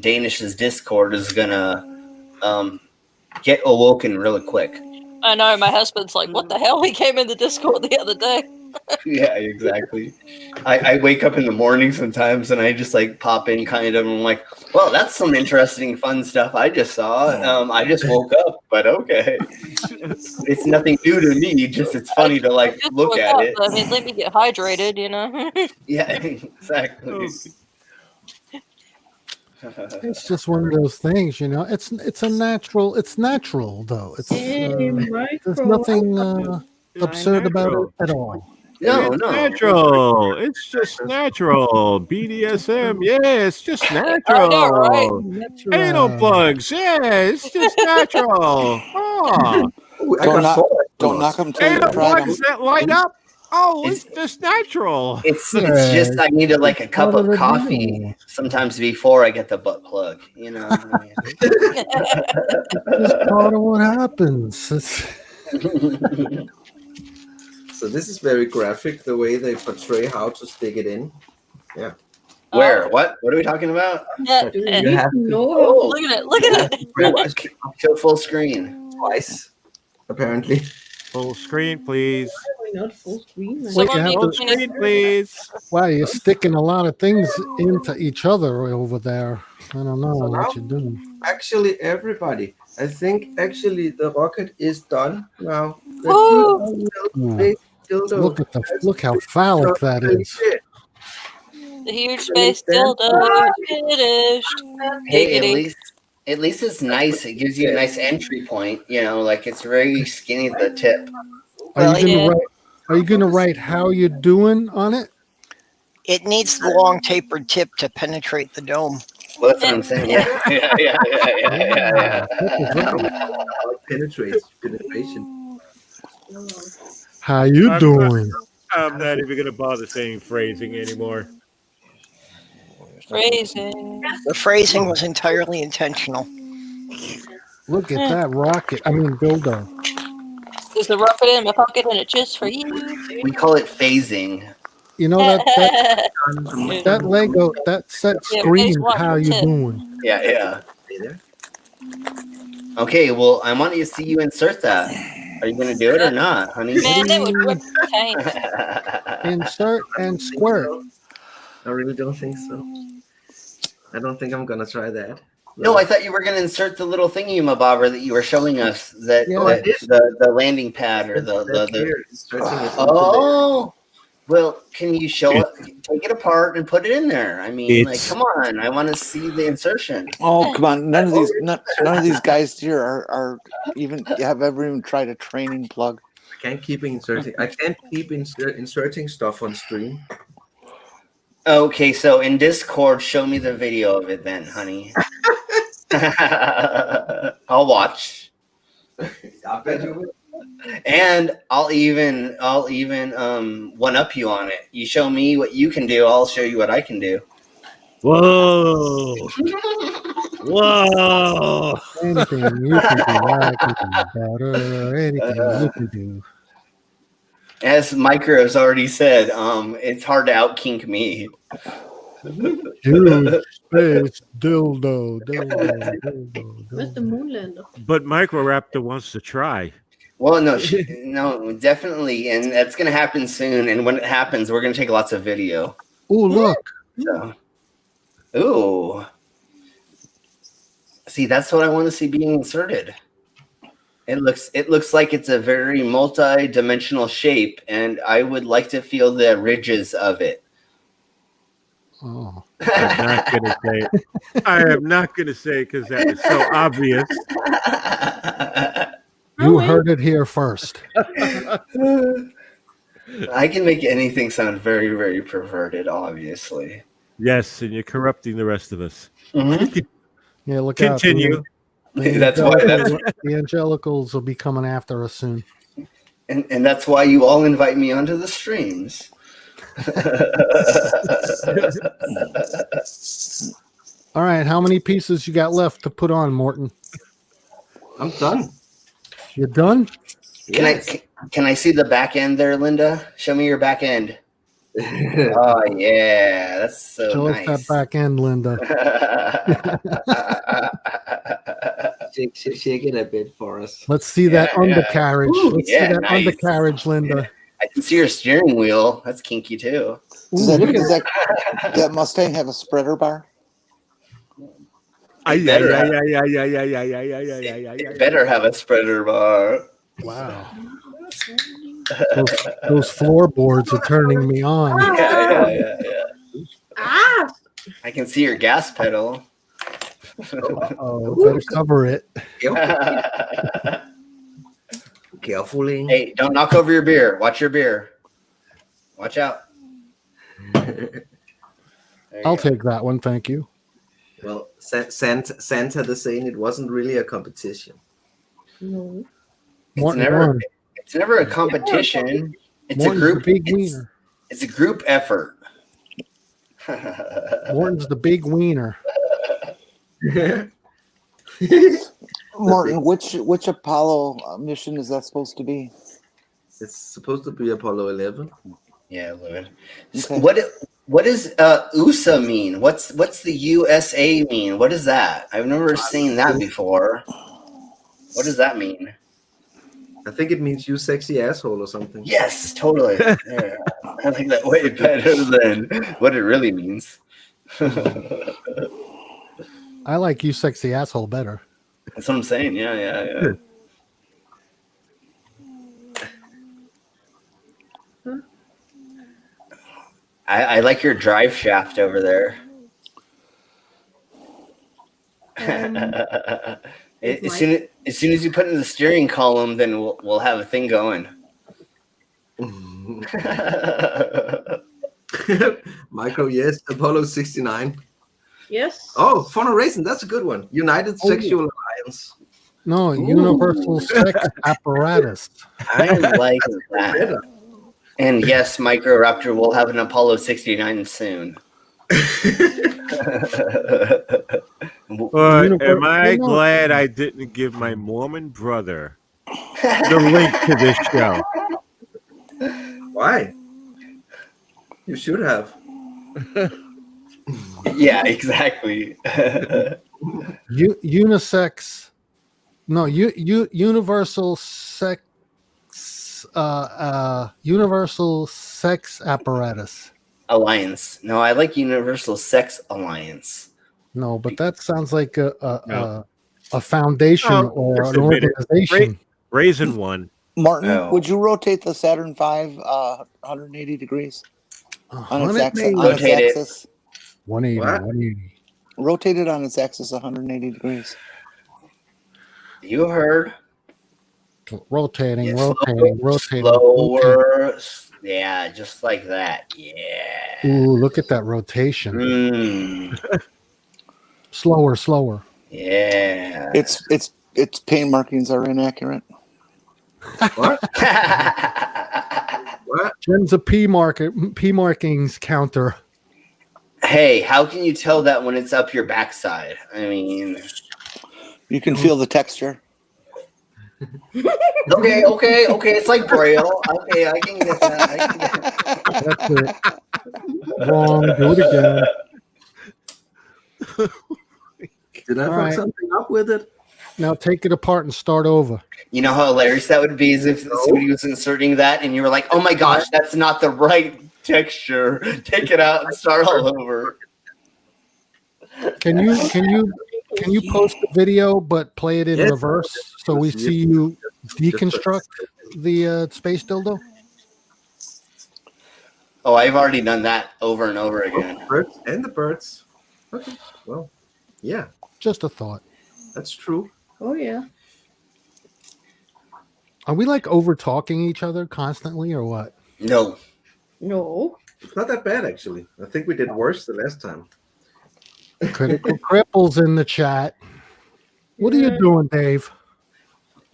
Danish's Discord is gonna get awoken really quick. I know, my husband's like, what the hell? He came in the Discord the other day. Yeah, exactly. I wake up in the morning sometimes and I just like pop in kind of and I'm like, well, that's some interesting fun stuff I just saw. I just woke up, but okay. It's nothing new to me, just it's funny to like just look woke at up, it. but, I mean, let me get hydrated, you know. Yeah, exactly. It's just one of those things, you know. It's natural though. It's there's nothing absurd about it at all. No, It's no. natural. It's just natural. BDSM, yeah, it's just natural. I know, right? Anal plugs, yeah, it's just natural. Oh, Ooh, I got Don't knock them till you anal try them. plugs that light up. Oh, it's just natural. It's just I need like a cup of coffee deal. sometimes before I get the butt plug, you know. I mean. It's part of what happens. So this is very graphic, the way they portray how to stick it in. Yeah. Where? What? What are we talking about? You have to Oh, Look at it! Look at it! show full screen. twice, apparently. Full screen, please. Not full screen. Wait, you have Full to, screen, please. wow, you're sticking a lot of things into each other over there. I don't know So what now- you're doing. Actually, everybody, I think actually the rocket is done now. The Woo! Ooh, big dildo look how phallic that is. The huge space dildo finished. Hey, Giggity. at least it's nice. It gives you a nice entry point. You know, like it's very skinny at the tip. Are you yeah. gonna write how you're doing on it? It needs the long tapered tip to penetrate the dome. Well, that's what I'm saying. Yeah. penetration. How you doing? I'm not even going to bother saying phrasing anymore. Phrasing. The phrasing was entirely intentional. Look at that rocket. I mean dildo. There's a rocket in my pocket and it's just for you. We call it phasing. You know that Lego that set Yeah, screams phase one, how you tip. doing. Yeah. Okay, well, I want you to see you insert that. Are you going to do it or not, honey? Man, that would rip the tank. Insert and squirt. I really don't think so. I don't think I'm gonna try that. No, I thought you were going to insert the little thingy mabobber that you were showing us. That, Yeah, the landing pad or the oh. Well, can you show it? Take it apart and put it in there. I mean, like, come on! I want to see the insertion. Oh, come on! None of these guys here are have ever even tried a training plug. I can't keep inserting stuff on stream. Okay, so in Discord, show me the video of it then, honey. I'll watch. I bet you will. And I'll even one up you on it. You show me what you can do, I'll show you what I can do. Whoa. Whoa. Anything you can do, I can do better. Anything you can do. As Micro has already said, it's hard to out kink me. Huge space dildo. Where's the moonlander? But Microraptor wants to try. Well, no, definitely, and that's gonna happen soon. And when it happens, we're gonna take lots of video. Ooh, look. So, ooh, see, that's what I want to see being inserted. It looks like it's a very multi-dimensional shape, and I would like to feel the ridges of it. Oh. I'm not going to say. I am not going to say because that is so obvious. You heard it here first. I can make anything sound very, very perverted, obviously. Yes, and you're corrupting the rest of us. Mm-hmm. Yeah, look Continue. out. That's why the Angelicals will be coming after us soon. And that's why you all invite me onto the streams. All right, how many pieces you got left to put on, Morton? I'm done. You done? Can I see the back end there, Linda? Show me your back end. Oh yeah, that's so Show nice. us that back end, Linda. Shake it a bit for us. Let's see that undercarriage. Ooh, Let's yeah, see that nice. undercarriage, Linda. I can see your steering wheel. That's kinky too. Does that Mustang have a spreader bar? It better have a spreader bar. Wow. Those floorboards are turning me on. Yeah. Ah! I can see your gas pedal. Oh, better cover it. Carefully. Hey, don't knock over your beer. Watch your beer. Watch out. I'll take that one, thank you. Well, Santa is saying it wasn't really a competition. No. It's never a competition. It's Morton's a group. The big wiener. It's a group effort. Morton's the big wiener. Morton, which Apollo mission is that supposed to be? It's supposed to be Apollo 11. Yeah, 11. Okay. What does USA mean? What's the USA mean? What is that? I've never seen that before. What does that mean? I think it means you sexy asshole or something. Yes, totally. Yeah. I think that way better than what it really means. I like you sexy asshole better. That's what I'm saying. Yeah. I like your drive shaft over there. As soon as you put in the steering column, then we'll have a thing going. Micro, yes. Apollo 69. Yes. Oh, Fun Racing, that's a good one. United Sexual Alliance. No, Universal Sex Apparatus. I like that. And yes, Microraptor will have an Apollo 69 soon. Am I glad I didn't give my Mormon brother the link to this show? Why? You should have. Yeah, exactly. Unisex. No, Universal Sex. Universal Sex Apparatus. Alliance. No, I like Universal Sex Alliance. No, but that sounds like a foundation or an organization. Raisin one. Martin, would you rotate the Saturn V 180 degrees on its axis? Rotate it. 180. Rotate it on its axis 180 degrees. You heard. Rotating. Slower. Yeah, just like that. Yeah. Ooh, look at that rotation. Slower. Yeah. Its paint markings are inaccurate. What? Jen's a P markings counter. Hey, how can you tell that when it's up your backside? I mean, you can feel the texture. Okay. It's like Braille. Okay, I can get that. That's it. Wrong. Do it again. Did I fuck something up with it? Now take it apart and start over. You know how hilarious that would be is if somebody was inserting that and you were like, "Oh my gosh, that's not the right texture. Take it out and start all over." Can you post the video but play it in reverse so we see you deconstruct the space dildo? Oh, I've already done that over and over again. Birds and the birds. Okay. Well, yeah. Just a thought. That's true. Oh yeah. Are we like over talking each other constantly or what? No. It's not that bad actually. I think we did worse the last time. Critical Cripples in the chat. What are you doing, Dave?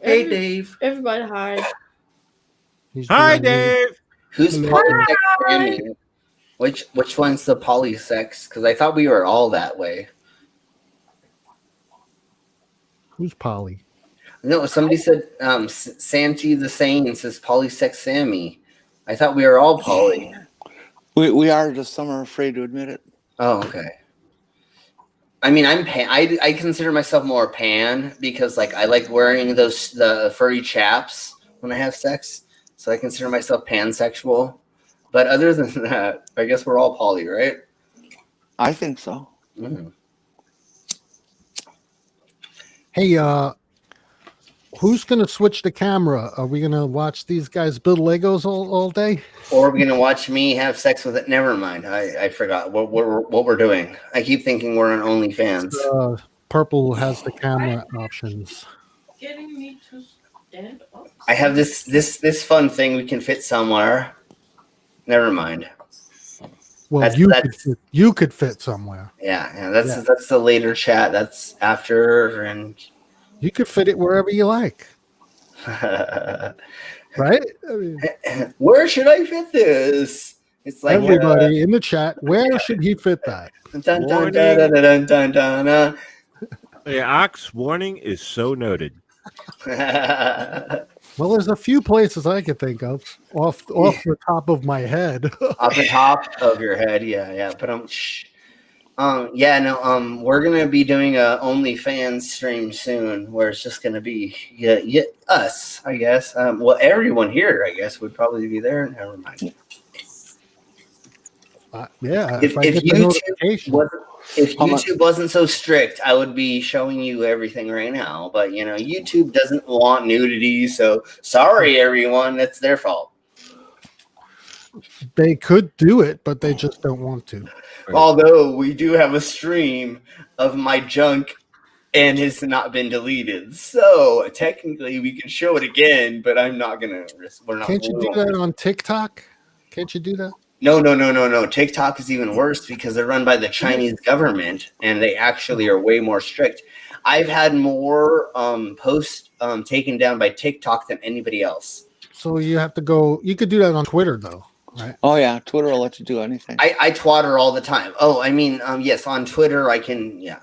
Hey, Dave. Everybody, hi. Hi, Dave. Who's polysex Sammy? Which one's the polysex? Because I thought we were all that way. Who's Polly? No, somebody said Santy the Sane says polysex Sammy. I thought we were all poly. We are, just some are afraid to admit it. Oh, okay. I mean, I'm pan. I consider myself more pan because, like, I like wearing the furry chaps when I have sex. So I consider myself pansexual. But other than that, I guess we're all poly, right? I think so. Mm. Hey, who's gonna switch the camera? Are we gonna watch these guys build Legos all day? Or are we gonna watch me have sex with it? Never mind. I forgot what we're doing. I keep thinking we're on OnlyFans. Purple has the camera options. Getting me to stand up. I have this fun thing we can fit somewhere. Never mind. Well, you could fit somewhere. Yeah. That's the later chat. That's after, and you could fit it wherever you like. Right? I mean, where should I fit this? It's like everybody in the chat. Where should he fit that? Dun, dun, dun, dun, dun, dun, dun. The Ox warning is so noted. Well, there's a few places I could think of off the top of my head. Off the top of your head, yeah. But we're gonna be doing a OnlyFans stream soon, where it's just gonna be us, I guess. Well, everyone here, I guess, would probably be there. Never mind. Yeah. If YouTube wasn't so strict, I would be showing you everything right now. But YouTube doesn't want nudity, so sorry, everyone. That's their fault. They could do it, but they just don't want to. Although we do have a stream of my junk, and it's not been deleted, so technically we can show it again. But I'm not gonna. Can't you do that on TikTok? Can't you do that? No. TikTok is even worse because they're run by the Chinese government, and they actually are way more strict. I've had more posts taken down by TikTok than anybody else. So you have to go. You could do that on Twitter, though, right? Oh yeah, Twitter will let you do anything. I twatter all the time. Oh, I mean, yes, on Twitter I can. Yeah.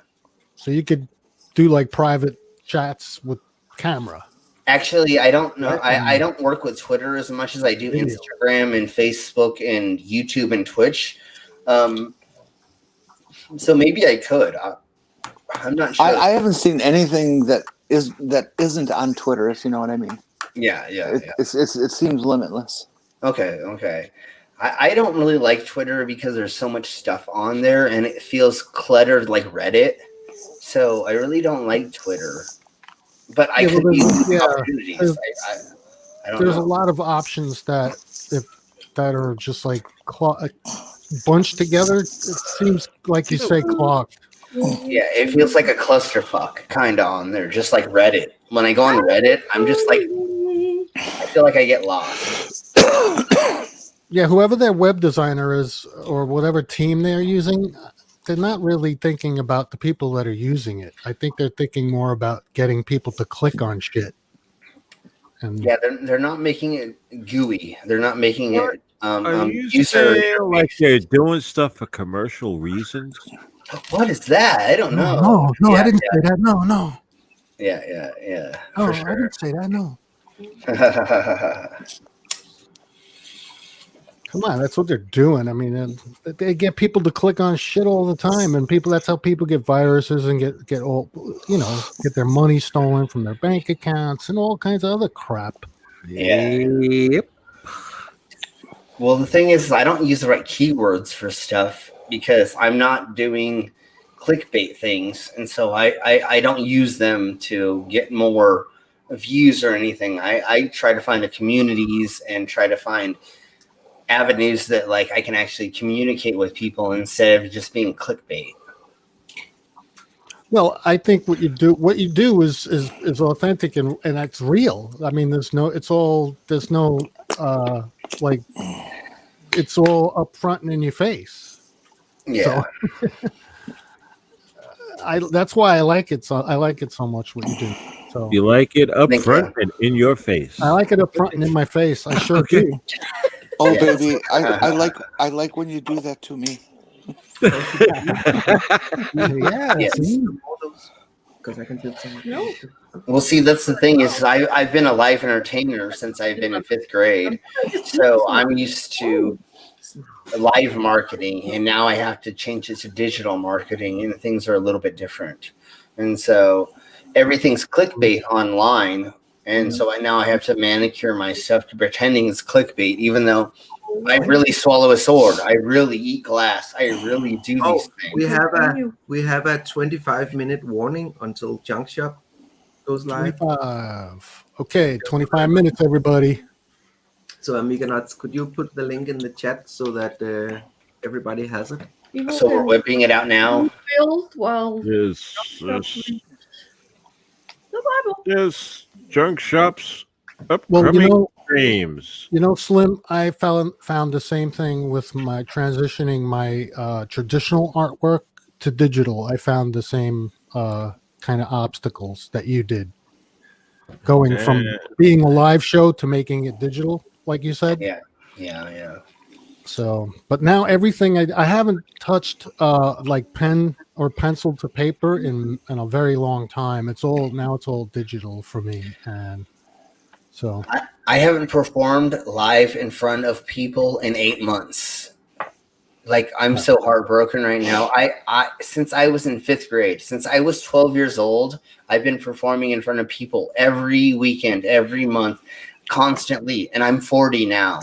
So you could do like private chats with camera. Actually, I don't know. I don't work with Twitter as much as I do Instagram and Facebook and YouTube and Twitch. So maybe I could. I'm not sure. I haven't seen anything that isn't on Twitter, if you know what I mean. Yeah. It seems limitless. Okay. I don't really like Twitter because there's so much stuff on there and it feels cluttered like Reddit. So I really don't like Twitter. But I could use opportunities. I don't know. There's a lot of options that are just like bunched together. It seems like you say clogged. Yeah, it feels like a clusterfuck kind of on there, just like Reddit. When I go on Reddit, I'm just like, I feel like I get lost. Yeah, whoever their web designer is or whatever team they're using, they're not really thinking about the people that are using it. I think they're thinking more about getting people to click on shit. And yeah, they're not making it gooey. They're not making it Are you saying like they're doing stuff for commercial reasons? What is that? I don't know. No, I didn't say that. No. Yeah. No, For sure. I didn't say that. No. Come on, that's what they're doing. I mean, they get people to click on shit all the time, and that's how people get viruses and get all, get their money stolen from their bank accounts and all kinds of other crap. Yeah. Yep. Well, the thing is, I don't use the right keywords for stuff because I'm not doing clickbait things, and so I don't use them to get more views or anything. I try to find the communities and try to find avenues that like I can actually communicate with people instead of just being clickbait. Well, I think what you do is authentic and that's real. I mean, it's all up front and in your face. Yeah. So, that's why I like it so much what you do. So you like it up front and in your face. I like it up front and in my face. I sure do. Oh, baby, I like when you do that to me. Because I can feel so much. No. Well, see, that's the thing is I've been a live entertainer since I've been in 5th grade, so I'm used to live marketing, and now I have to change it to digital marketing, and things are a little bit different. And so everything's clickbait online, And so now I have to manicure myself to pretending it's clickbait, even though I really swallow a sword. I really eat glass. I really do these things. We have a 25-minute warning until Junk Shop goes live. 25. Okay, 25 minutes, everybody. So Amiganauts, could you put the link in the chat so that everybody has it? So we're whipping it out now. Well, Yes, Junk Shop's upcoming streams. Slim, I found the same thing with my transitioning my traditional artwork to digital. I found the same kind of obstacles that you did, going from being a live show to making it digital, like you said. Yeah. So, but now everything I haven't touched like pen or pencil to paper in a very long time. It's all digital for me, and so I haven't performed live in front of people in 8 months. Like, I'm so heartbroken right now. I since I was in 5th grade, since I was 12 years old, I've been performing in front of people every weekend, every month, constantly, and I'm 40 now.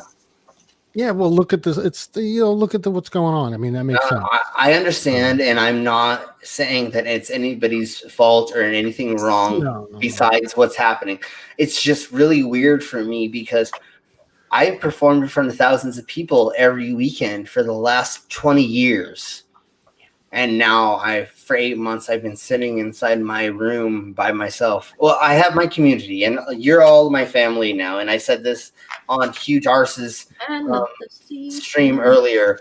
Yeah, well, look at this. It's look at what's going on. I mean, that makes sense. I understand, and I'm not saying that it's anybody's fault or anything wrong besides what's happening. It's just really weird for me because I performed in front of thousands of people every weekend for the last 20 years. And now for 8 months, I've been sitting inside my room by myself. Well, I have my community, and you're all my family now. And I said this on Huge Arse's stream earlier.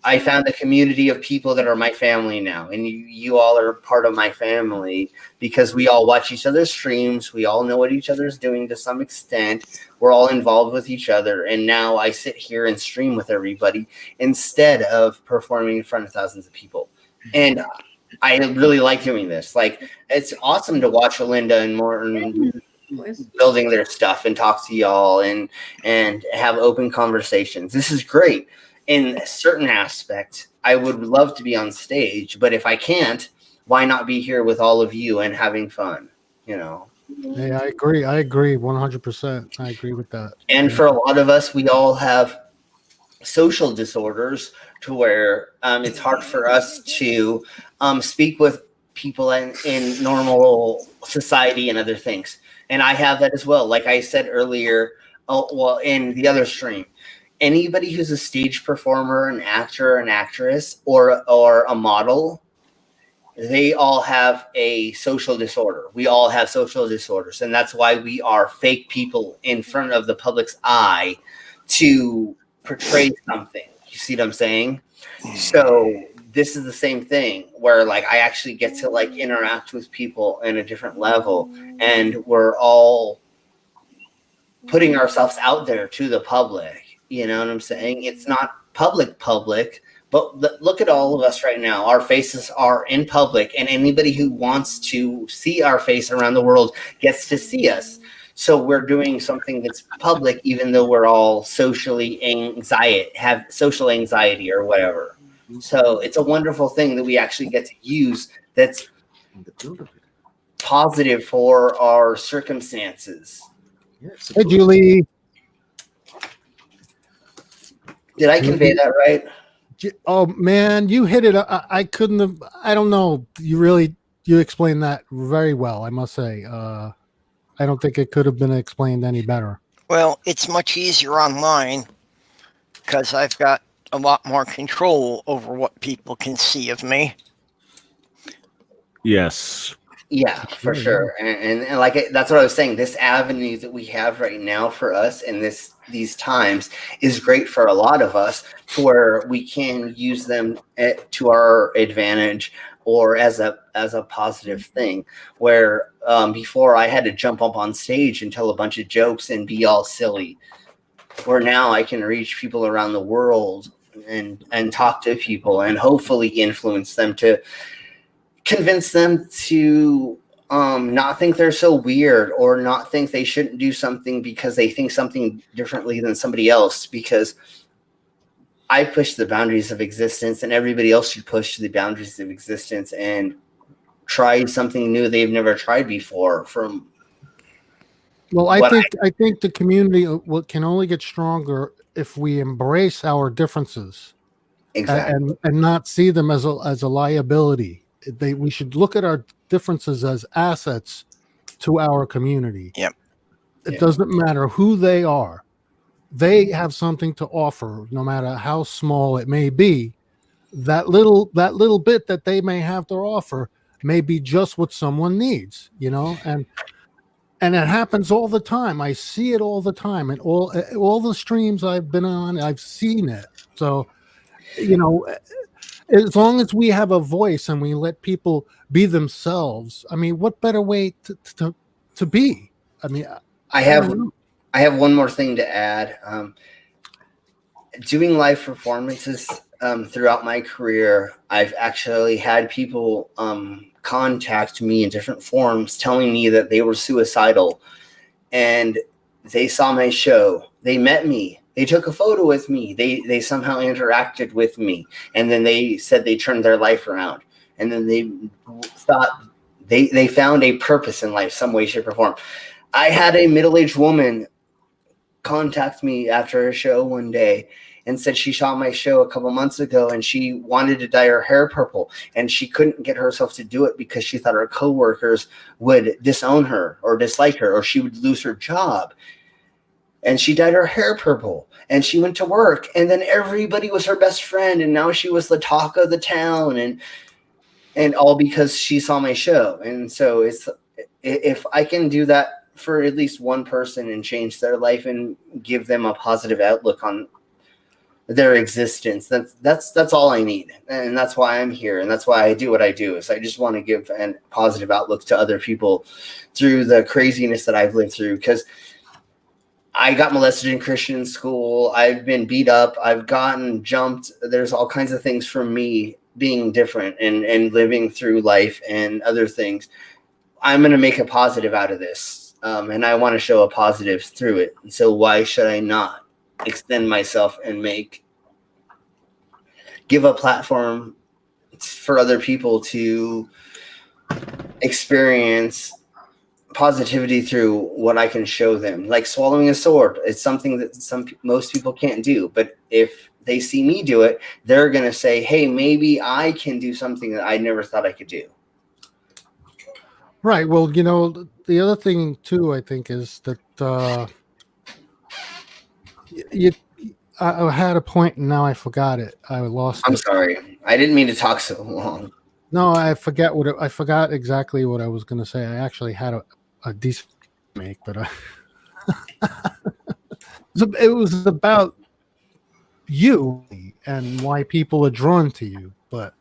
I found a community of people that are my family now. And you all are part of my family because we all watch each other's streams. We all know what each other's doing to some extent. We're all involved with each other. And now I sit here and stream with everybody instead of performing in front of thousands of people. And I really like doing this. Like, it's awesome to watch Linda and Morton building their stuff and talk to y'all and have open conversations. This is great. In a certain aspect, I would love to be on stage, but if I can't, why not be here with all of you and having fun? Yeah, I agree. 100%. I agree with that. And for a lot of us, we all have social disorders to where it's hard for us to speak with people in normal society and other things. And I have that as well. Like I said earlier, in the other stream, anybody who's a stage performer, an actor, an actress, or a model, they all have a social disorder. We all have social disorders. And that's why we are fake people in front of the public's eye to portray something. You see what I'm saying? So this is the same thing where like I actually get to like interact with people in a different level, and we're all putting ourselves out there to the public. You know what I'm saying? It's not public, but look at all of us right now. Our faces are in public, and anybody who wants to see our face around the world gets to see us. So we're doing something that's public, even though we're all have social anxiety or whatever. So it's a wonderful thing that we actually get to use that's positive for our circumstances. Hey, Julie. Did I convey that right? Oh, man, you hit it. I couldn't have. I don't know. You explained that very well, I must say. I don't think it could have been explained any better. Well, it's much easier online because I've got a lot more control over what people can see of me. Yes. Yeah, for sure. And like that's what I was saying. This avenue that we have right now for us in these times is great for a lot of us, to where we can use them to our advantage or as a positive thing. Where before I had to jump up on stage and tell a bunch of jokes and be all silly. Where now I can reach people around the world and talk to people and hopefully influence them to convince them to not think they're so weird, or not think they shouldn't do something because they think something differently than somebody else, because I push the boundaries of existence, and everybody else should push the boundaries of existence and try something new they've never tried before. Well, I think the community can only get stronger if we embrace our differences, Exactly. and not see them as a liability. We should look at our differences as assets to our community. Yep. It doesn't matter who they are. They have something to offer, no matter how small it may be. That little bit that they may have to offer may be just what someone needs, and it happens all the time. I see it all the time, and all the streams I've been on, I've seen it. So, as long as we have a voice and we let people be themselves, I mean, what better way to be? I mean, I have one more thing to add. Doing live performances throughout my career, I've actually had people contact me in different forms telling me that they were suicidal, and they saw my show. They met me. They took a photo with me. They somehow interacted with me, and then they said they turned their life around. And then they thought they found a purpose in life, some way, shape, or form. I had a middle-aged woman contact me after a show one day and said she saw my show a couple months ago and she wanted to dye her hair purple, and she couldn't get herself to do it because she thought her coworkers would disown her or dislike her, or she would lose her job. And she dyed her hair purple, and she went to work, and then everybody was her best friend, and now she was the talk of the town, and all because she saw my show. And so if I can do that for at least one person and change their life and give them a positive outlook on their existence, that's all I need. And that's why I'm here, and that's why I do what I do. Is I just want to give a positive outlook to other people through the craziness that I've lived through, because I got molested in Christian school. I've been beat up. I've gotten jumped. There's all kinds of things from me being different and living through life and other things. I'm going to make a positive out of this. And I want to show a positive through it. And so why should I not extend myself and give a platform for other people to experience positivity through what I can show them? Like swallowing a sword. It's something that most people can't do. But if they see me do it, they're going to say, hey, maybe I can do something that I never thought I could do. Right. Well, the other thing too, I think, is that I had a point and now I forgot it. I lost it. I'm sorry. I didn't mean to talk so long. No, I forgot exactly what I was going to say. I actually had a decent make, but it was about you and why people are drawn to you. But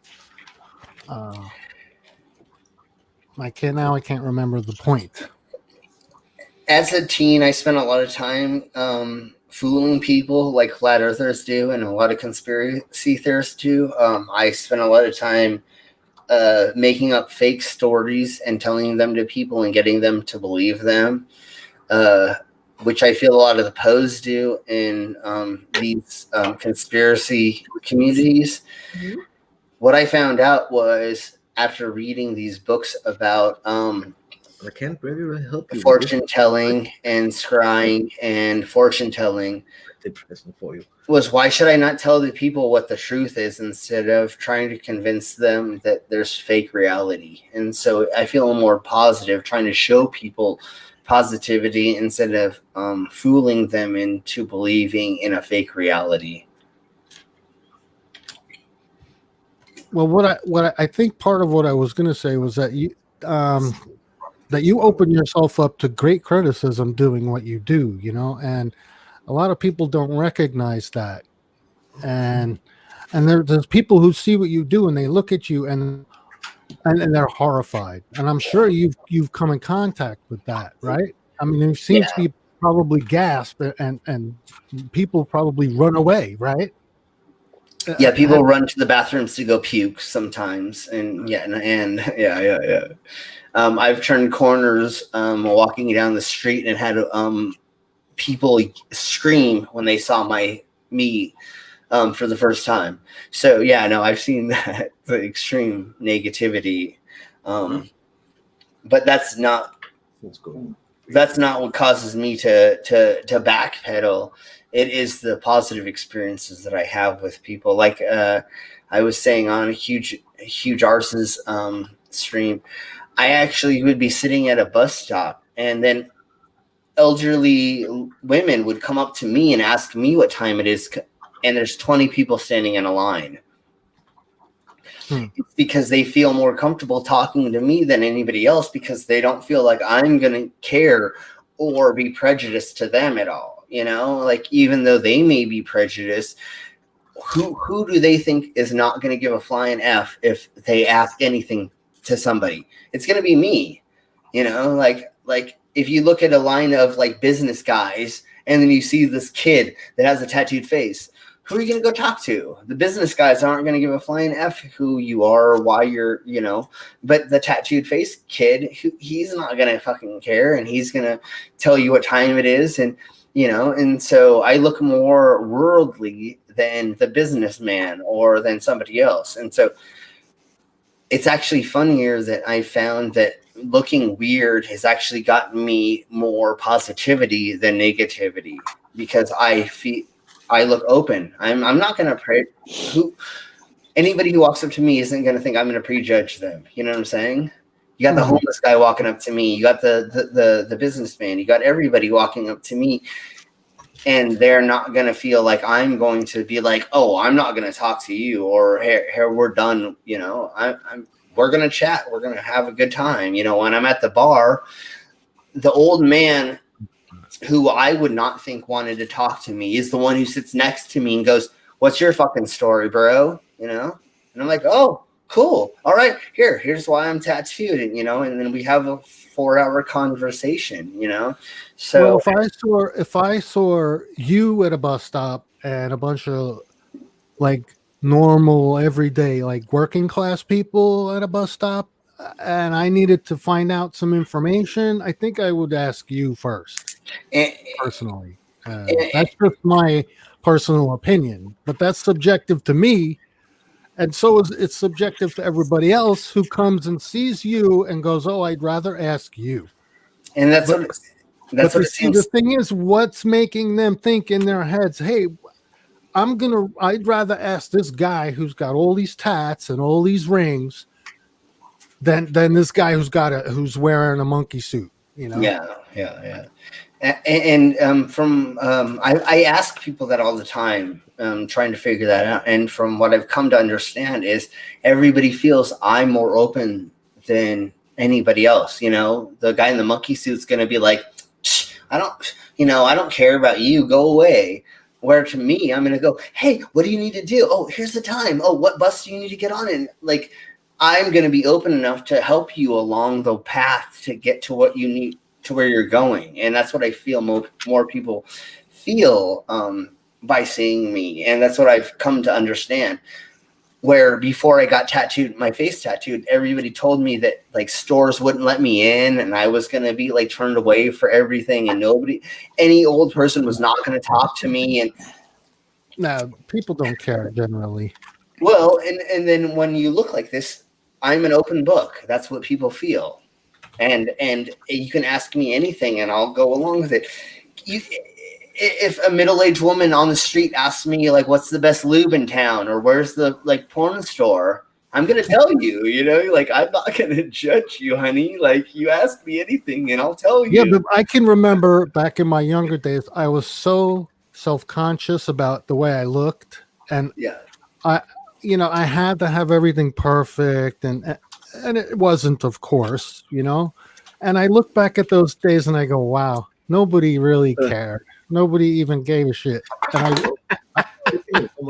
I can't remember the point. As a teen, I spent a lot of time fooling people like flat earthers do, and a lot of conspiracy theorists do. I spent a lot of time making up fake stories and telling them to people and getting them to believe them, which I feel a lot of the Poes do in these conspiracy communities. Mm-hmm. What I found out was, after reading these books about I can't really help you. Fortune telling and scrying and fortune telling, for you, was why should I not tell the people what the truth is instead of trying to convince them that there's fake reality? And so I feel more positive trying to show people positivity instead of fooling them into believing in a fake reality. Well, what I think part of what I was going to say was that you open yourself up to great criticism doing what you do, and a lot of people don't recognize that. And there's people who see what you do and they look at you and they're horrified. And I'm sure you've come in contact with that, right? I mean, there seems to be probably gasp and people probably run away, right? Yeah, people run to the bathrooms to go puke sometimes, and yeah. I've turned corners walking down the street and had people scream when they saw me for the first time. So yeah, no, I've seen that, the extreme negativity, but that's not that's not what causes me to backpedal. It is the positive experiences that I have with people. Like I was saying on a huge Arses stream, I actually would be sitting at a bus stop, and then elderly women would come up to me and ask me what time it is, and there's 20 people standing in a line. It's because they feel more comfortable talking to me than anybody else, because they don't feel like I'm going to care or be prejudiced to them at all. You know, like, even though they may be prejudiced, who do they think is not going to give a flying F if they ask anything to somebody? It's going to be me. You know, like if you look at a line of like business guys, and then you see this kid that has a tattooed face, who are you going to go talk to? The business guys aren't going to give a flying F who you are or why you're, you know, but the tattooed face kid, he's not going to fucking care, and he's going to tell you what time it is. And, you know, and so I look more worldly than the businessman or than somebody else. And so it's actually funnier that I found that looking weird has actually gotten me more positivity than negativity, because I look open. I'm not going to pray. Anybody who walks up to me isn't going to think I'm going to prejudge them. You know what I'm saying? You got the homeless guy walking up to me. You got the businessman. You got everybody walking up to me, and they're not going to feel like I'm going to be like, oh, I'm not going to talk to you, or here we're done. You know, we're going to chat. We're going to have a good time. You know, when I'm at the bar, the old man who I would not think wanted to talk to me is the one who sits next to me and goes, "What's your fucking story, bro?" You know? And I'm like, "Oh, cool. All right, here's why I'm tattooed." And, you know, and then we have a 4-hour conversation, you know? So well, if I saw you at a bus stop and a bunch of like normal everyday like working class people at a bus stop, and I needed to find out some information, I think I would ask you first, personally. That's just my personal opinion, but that's subjective to me, and so it's subjective to everybody else who comes and sees you and goes, "Oh, I'd rather ask you." And that's what it seems. The thing is, what's making them think in their heads, "Hey, I'd rather ask this guy who's got all these tats and all these rings than this guy who's wearing a monkey suit," you know? Yeah. And I ask people that all the time, trying to figure that out. And from what I've come to understand is everybody feels I'm more open than anybody else. You know, the guy in the monkey suit's going to be like, I don't care about you. Go away. Where to me, I'm going to go, "Hey, what do you need to do? Oh, here's the time. Oh, what bus do you need to get on?" And like, I'm going to be open enough to help you along the path to get to what you need, to where you're going. And that's what I feel more people feel by seeing me. And that's what I've come to understand. Where before I got my face tattooed, everybody told me that like stores wouldn't let me in, and I was going to be like turned away for everything, and any old person was not going to talk to me. And no, people don't care generally. Well, and then when you look like this, I'm an open book. That's what people feel. And you can ask me anything and I'll go along with it. If a middle-aged woman on the street asks me like, "What's the best lube in town?" or "Where's the like porn store?" I'm going to tell you, you know, like, I'm not going to judge you, honey. Like, you ask me anything and I'll tell you. Yeah, but I can remember back in my younger days, I was so self-conscious about the way I looked, and I had to have everything perfect, and it wasn't, of course, you know. And I look back at those days and I go, "Wow, nobody really cared. Nobody even gave a shit." And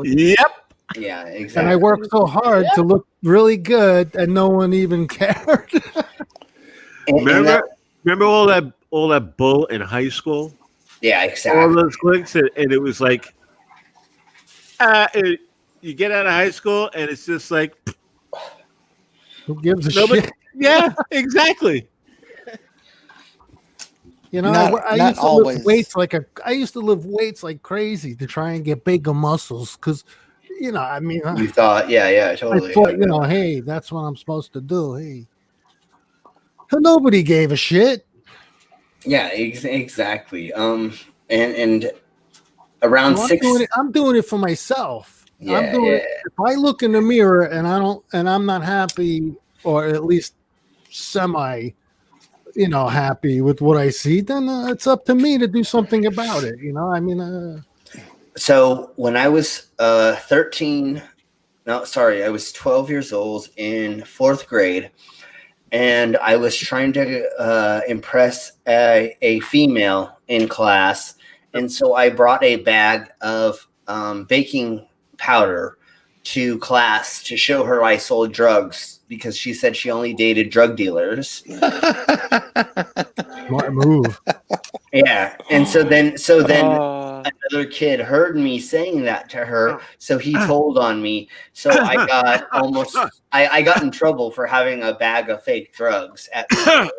Yep. Yeah, exactly. And I worked so hard to look really good, and no one even cared. Remember all that bull in high school? Yeah, exactly. All those clicks, and it was like, you get out of high school, and it's just like, who gives a shit? Yeah, exactly. You know, I used to lift weights like crazy to try and get bigger muscles, because, you know, I mean, you thought, yeah, totally. I thought, you know, hey, that's what I'm supposed to do. Hey, nobody gave a shit. Yeah, exactly. And around Well, six. I'm doing it for myself. I'm Yeah, doing yeah. it. If I look in the mirror and I'm not happy, or at least semi, happy with what I see, then it's up to me to do something about it. I mean, So when I was 13, no, sorry, I was 12 years old in fourth grade, and I was trying to impress a female in class, and so I brought a bag of baking powder to class to show her I sold drugs because she said she only dated drug dealers. smart move. Yeah, and so then another kid heard me saying that to her, so he told on me. So I got I got in trouble for having a bag of fake drugs at school.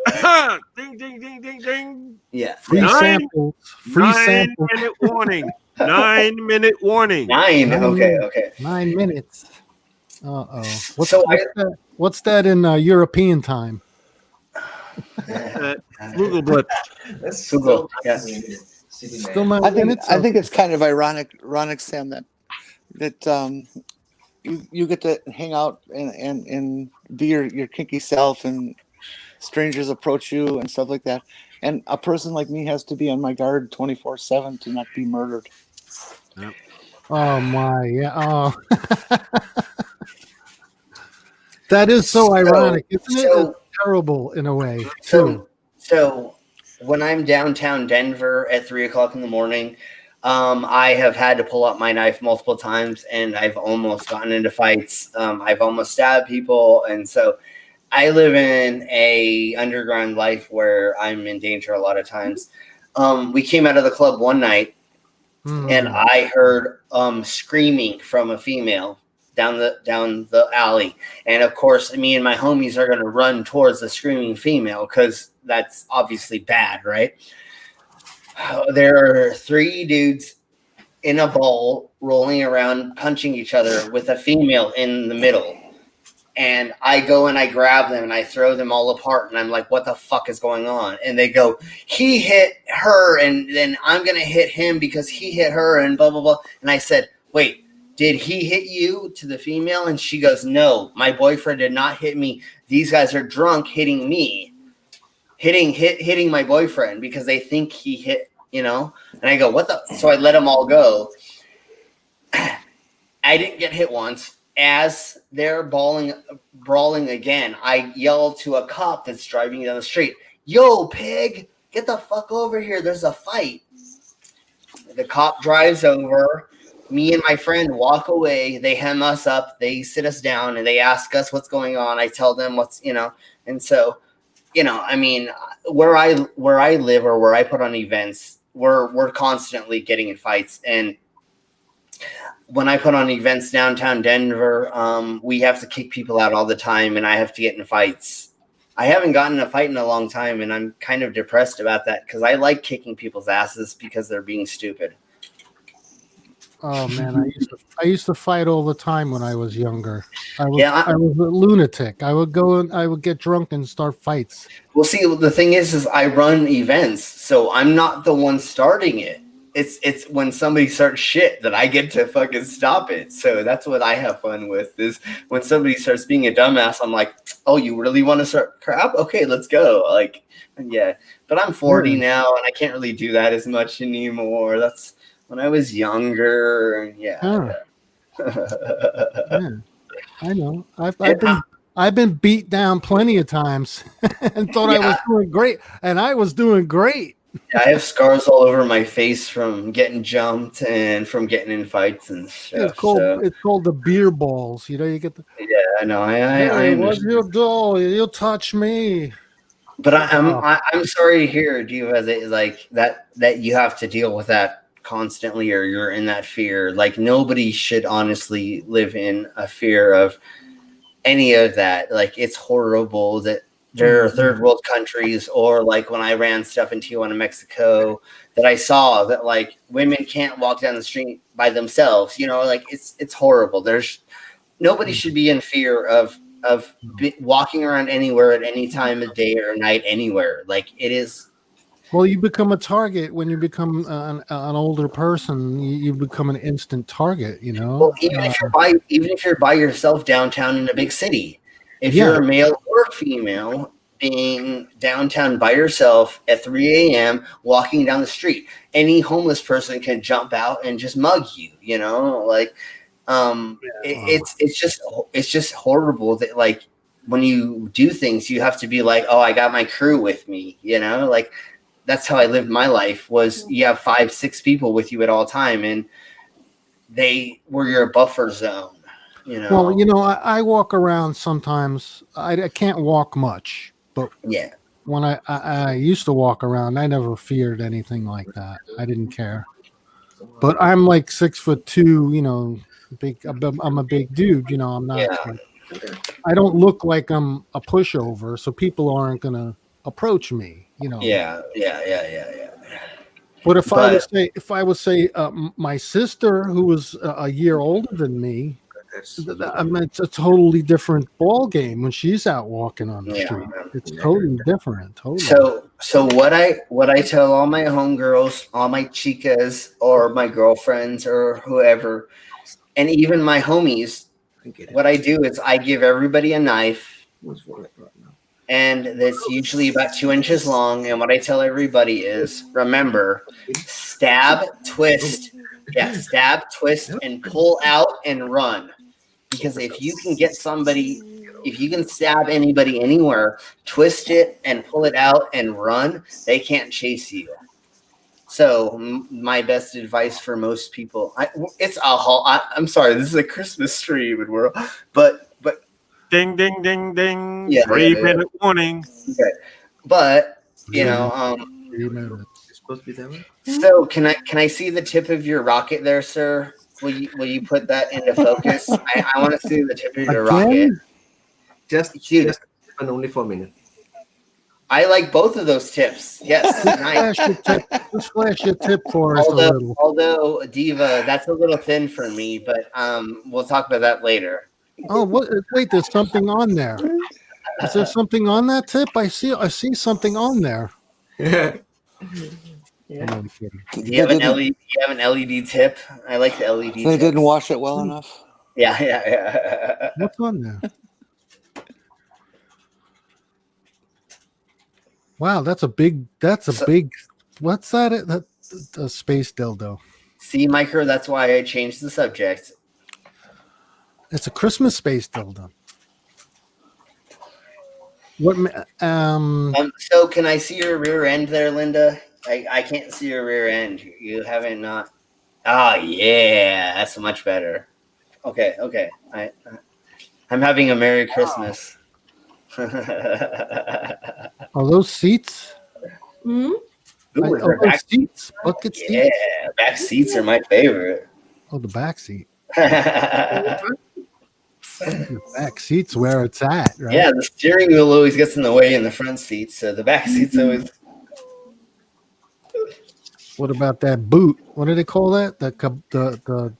Ding, ding, ding, ding, ding. Yeah, Free samples. Free samples. 9-minute warning. 9-minute warning. 9. Okay, minutes. okay. 9 minutes. Uh-oh. What's that in European time? Google blip. That's Google. so Yeah. Still 9 I think minutes? I think it's kind of ironic, Sam, that you get to hang out and be your kinky self, and strangers approach you and stuff like that, and a person like me has to be on my guard 24/7 to not be murdered. Oh my, yeah. Oh. That is so ironic, isn't it? It's terrible in a way, too. So when I'm downtown Denver at 3:00 in the morning, I have had to pull out my knife multiple times, and I've almost gotten into fights. I've almost stabbed people, and so I live in a underground life where I'm in danger a lot of times. We came out of the club one night, and I heard screaming from a female down the alley, and of course me and my homies are going to run towards the screaming female because that's obviously bad, right? There are 3 dudes in a ball rolling around punching each other with a female in the middle, and I go and I grab them and I throw them all apart, and I'm like, what the fuck is going on? And they go, he hit her, and then I'm gonna hit him because he hit her, and blah blah blah. And I said, wait, did he hit you, to the female? And she goes, no, my boyfriend did not hit me. These guys are drunk hitting me, hitting my boyfriend because they think he hit, And I go, what the? So I let them all go. I didn't get hit once. As they're brawling again, I yell to a cop that's driving down the street, yo, pig, get the fuck over here. There's a fight. The cop drives over. Me and my friend walk away. They hem us up. They sit us down and they ask us what's going on. I tell them what's, and so, I mean, where I live or where I put on events, we're constantly getting in fights. And when I put on events downtown Denver, we have to kick people out all the time, and I have to get in fights. I haven't gotten in a fight in a long time, and I'm kind of depressed about that because I like kicking people's asses because they're being stupid. Oh man, I used to fight all the time when I was younger. I was a lunatic. I would go and I would get drunk and start fights. Well, see, the thing is I run events, so I'm not the one starting it. It's when somebody starts shit that I get to fucking stop it. So that's what I have fun with, is when somebody starts being a dumbass, I'm like, oh, you really want to start crap? Okay, let's go. Like, yeah. But I'm 40 now, and I can't really do that as much anymore. That's when I was younger. Yeah. Yeah. I know. I've been beat down plenty of times and thought I was doing great, and I was doing great. Yeah, I have scars all over my face from getting jumped and from getting in fights and stuff. It's called the beer balls. You get the. Yeah, I know. I what you do? You touch me. But I'm sorry to hear, Diva, that you have to deal with that constantly, or you're in that fear. Like, nobody should honestly live in a fear of any of that. Like, it's horrible that there are third world countries, or like when I ran stuff in Tijuana, Mexico, that I saw that like women can't walk down the street by themselves. Like it's horrible. Nobody should be in fear of walking around anywhere at any time of day or night, anywhere. Like, it is Well, you become a target when you become an older person. You become an instant target. You know. Well, even if you're by yourself downtown in a big city, if Yeah. you're a male or female, being downtown by yourself at 3 a.m. walking down the street, any homeless person can jump out and just mug you. You know, like it's just horrible that like when you do things, you have to be like, oh, I got my crew with me. You know, like that's how I lived my life. Was you have 5-6 people with you at all time, and they were your buffer zone. You know. Well, you know, I walk around sometimes. I can't walk much, but Yeah. when I used to walk around, I never feared anything like that. I didn't care. But I'm like 6'2", you know, big. I'm a big dude, you know. I'm not. Yeah. Like, I don't look like I'm a pushover, so people aren't gonna approach me, you know. Yeah. But if I would say my sister, who was a year older than me, I mean, it's a totally different ball game when she's out walking on the street. It's totally different. Totally. So what I tell all my homegirls, all my chicas, or my girlfriends, or whoever, and even my homies, what I do is I give everybody a knife, and that's usually about 2 inches long. And what I tell everybody is, remember, stab, twist, and pull out and run. Because if you can stab anybody anywhere, twist it and pull it out and run, they can't chase you. So my best advice for most people, I'm sorry, this is a Christmas stream, but ding, ding, ding, ding. Yeah, 3-minute warning. Okay. But you know, 3 minutes. It's supposed to be that way. So can I see the tip of your rocket there, sir? Will you put that into focus? I want to see the tip of your rocket. Just and only for a minute. I like both of those tips. Yes. Nice. Just flash your tip for us a little. Although Diva, that's a little thin for me, but we'll talk about that later. Oh, wait, there's something on there. Is there something on that tip? I see something on there. Do you have an LED tip? I like the LED. They didn't wash it well enough. Yeah. What's on there? Wow, that's a big. What's that? A space dildo. See, Micro, that's why I changed the subject. It's a Christmas space dildo. What? So can I see your rear end there, Linda? I can't see your rear end. You haven't not. Ah, yeah, that's much better. Okay. I'm having a Merry Christmas. Are those seats? Ooh, back seats. Bucket seats. Yeah, back seats are my favorite. Oh, the back seat. The back seat's where it's at, right? Yeah, the steering wheel always gets in the way in the front seat, so the back seat's always. What about that boot? What do they call that? The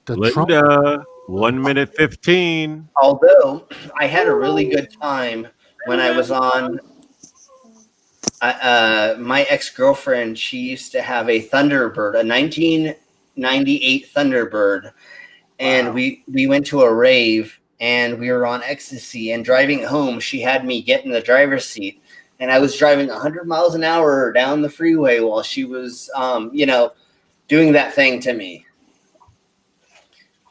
Linda, trunk? 1 minute 15. Although I had a really good time when I was on. My ex-girlfriend, she used to have a Thunderbird, a 1998 Thunderbird, and we went to a rave and we were on ecstasy. And driving home, she had me get in the driver's seat. And I was driving 100 miles an hour down the freeway while she was, doing that thing to me.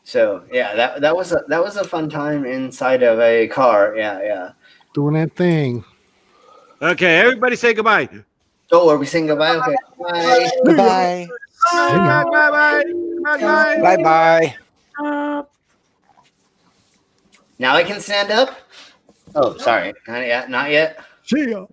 So yeah, that was a fun time inside of a car. Yeah. Doing that thing. Okay, everybody say goodbye. Oh, are we saying goodbye? Okay. Bye. Goodbye. Bye. Now I can stand up. Oh, sorry. Not yet. See ya.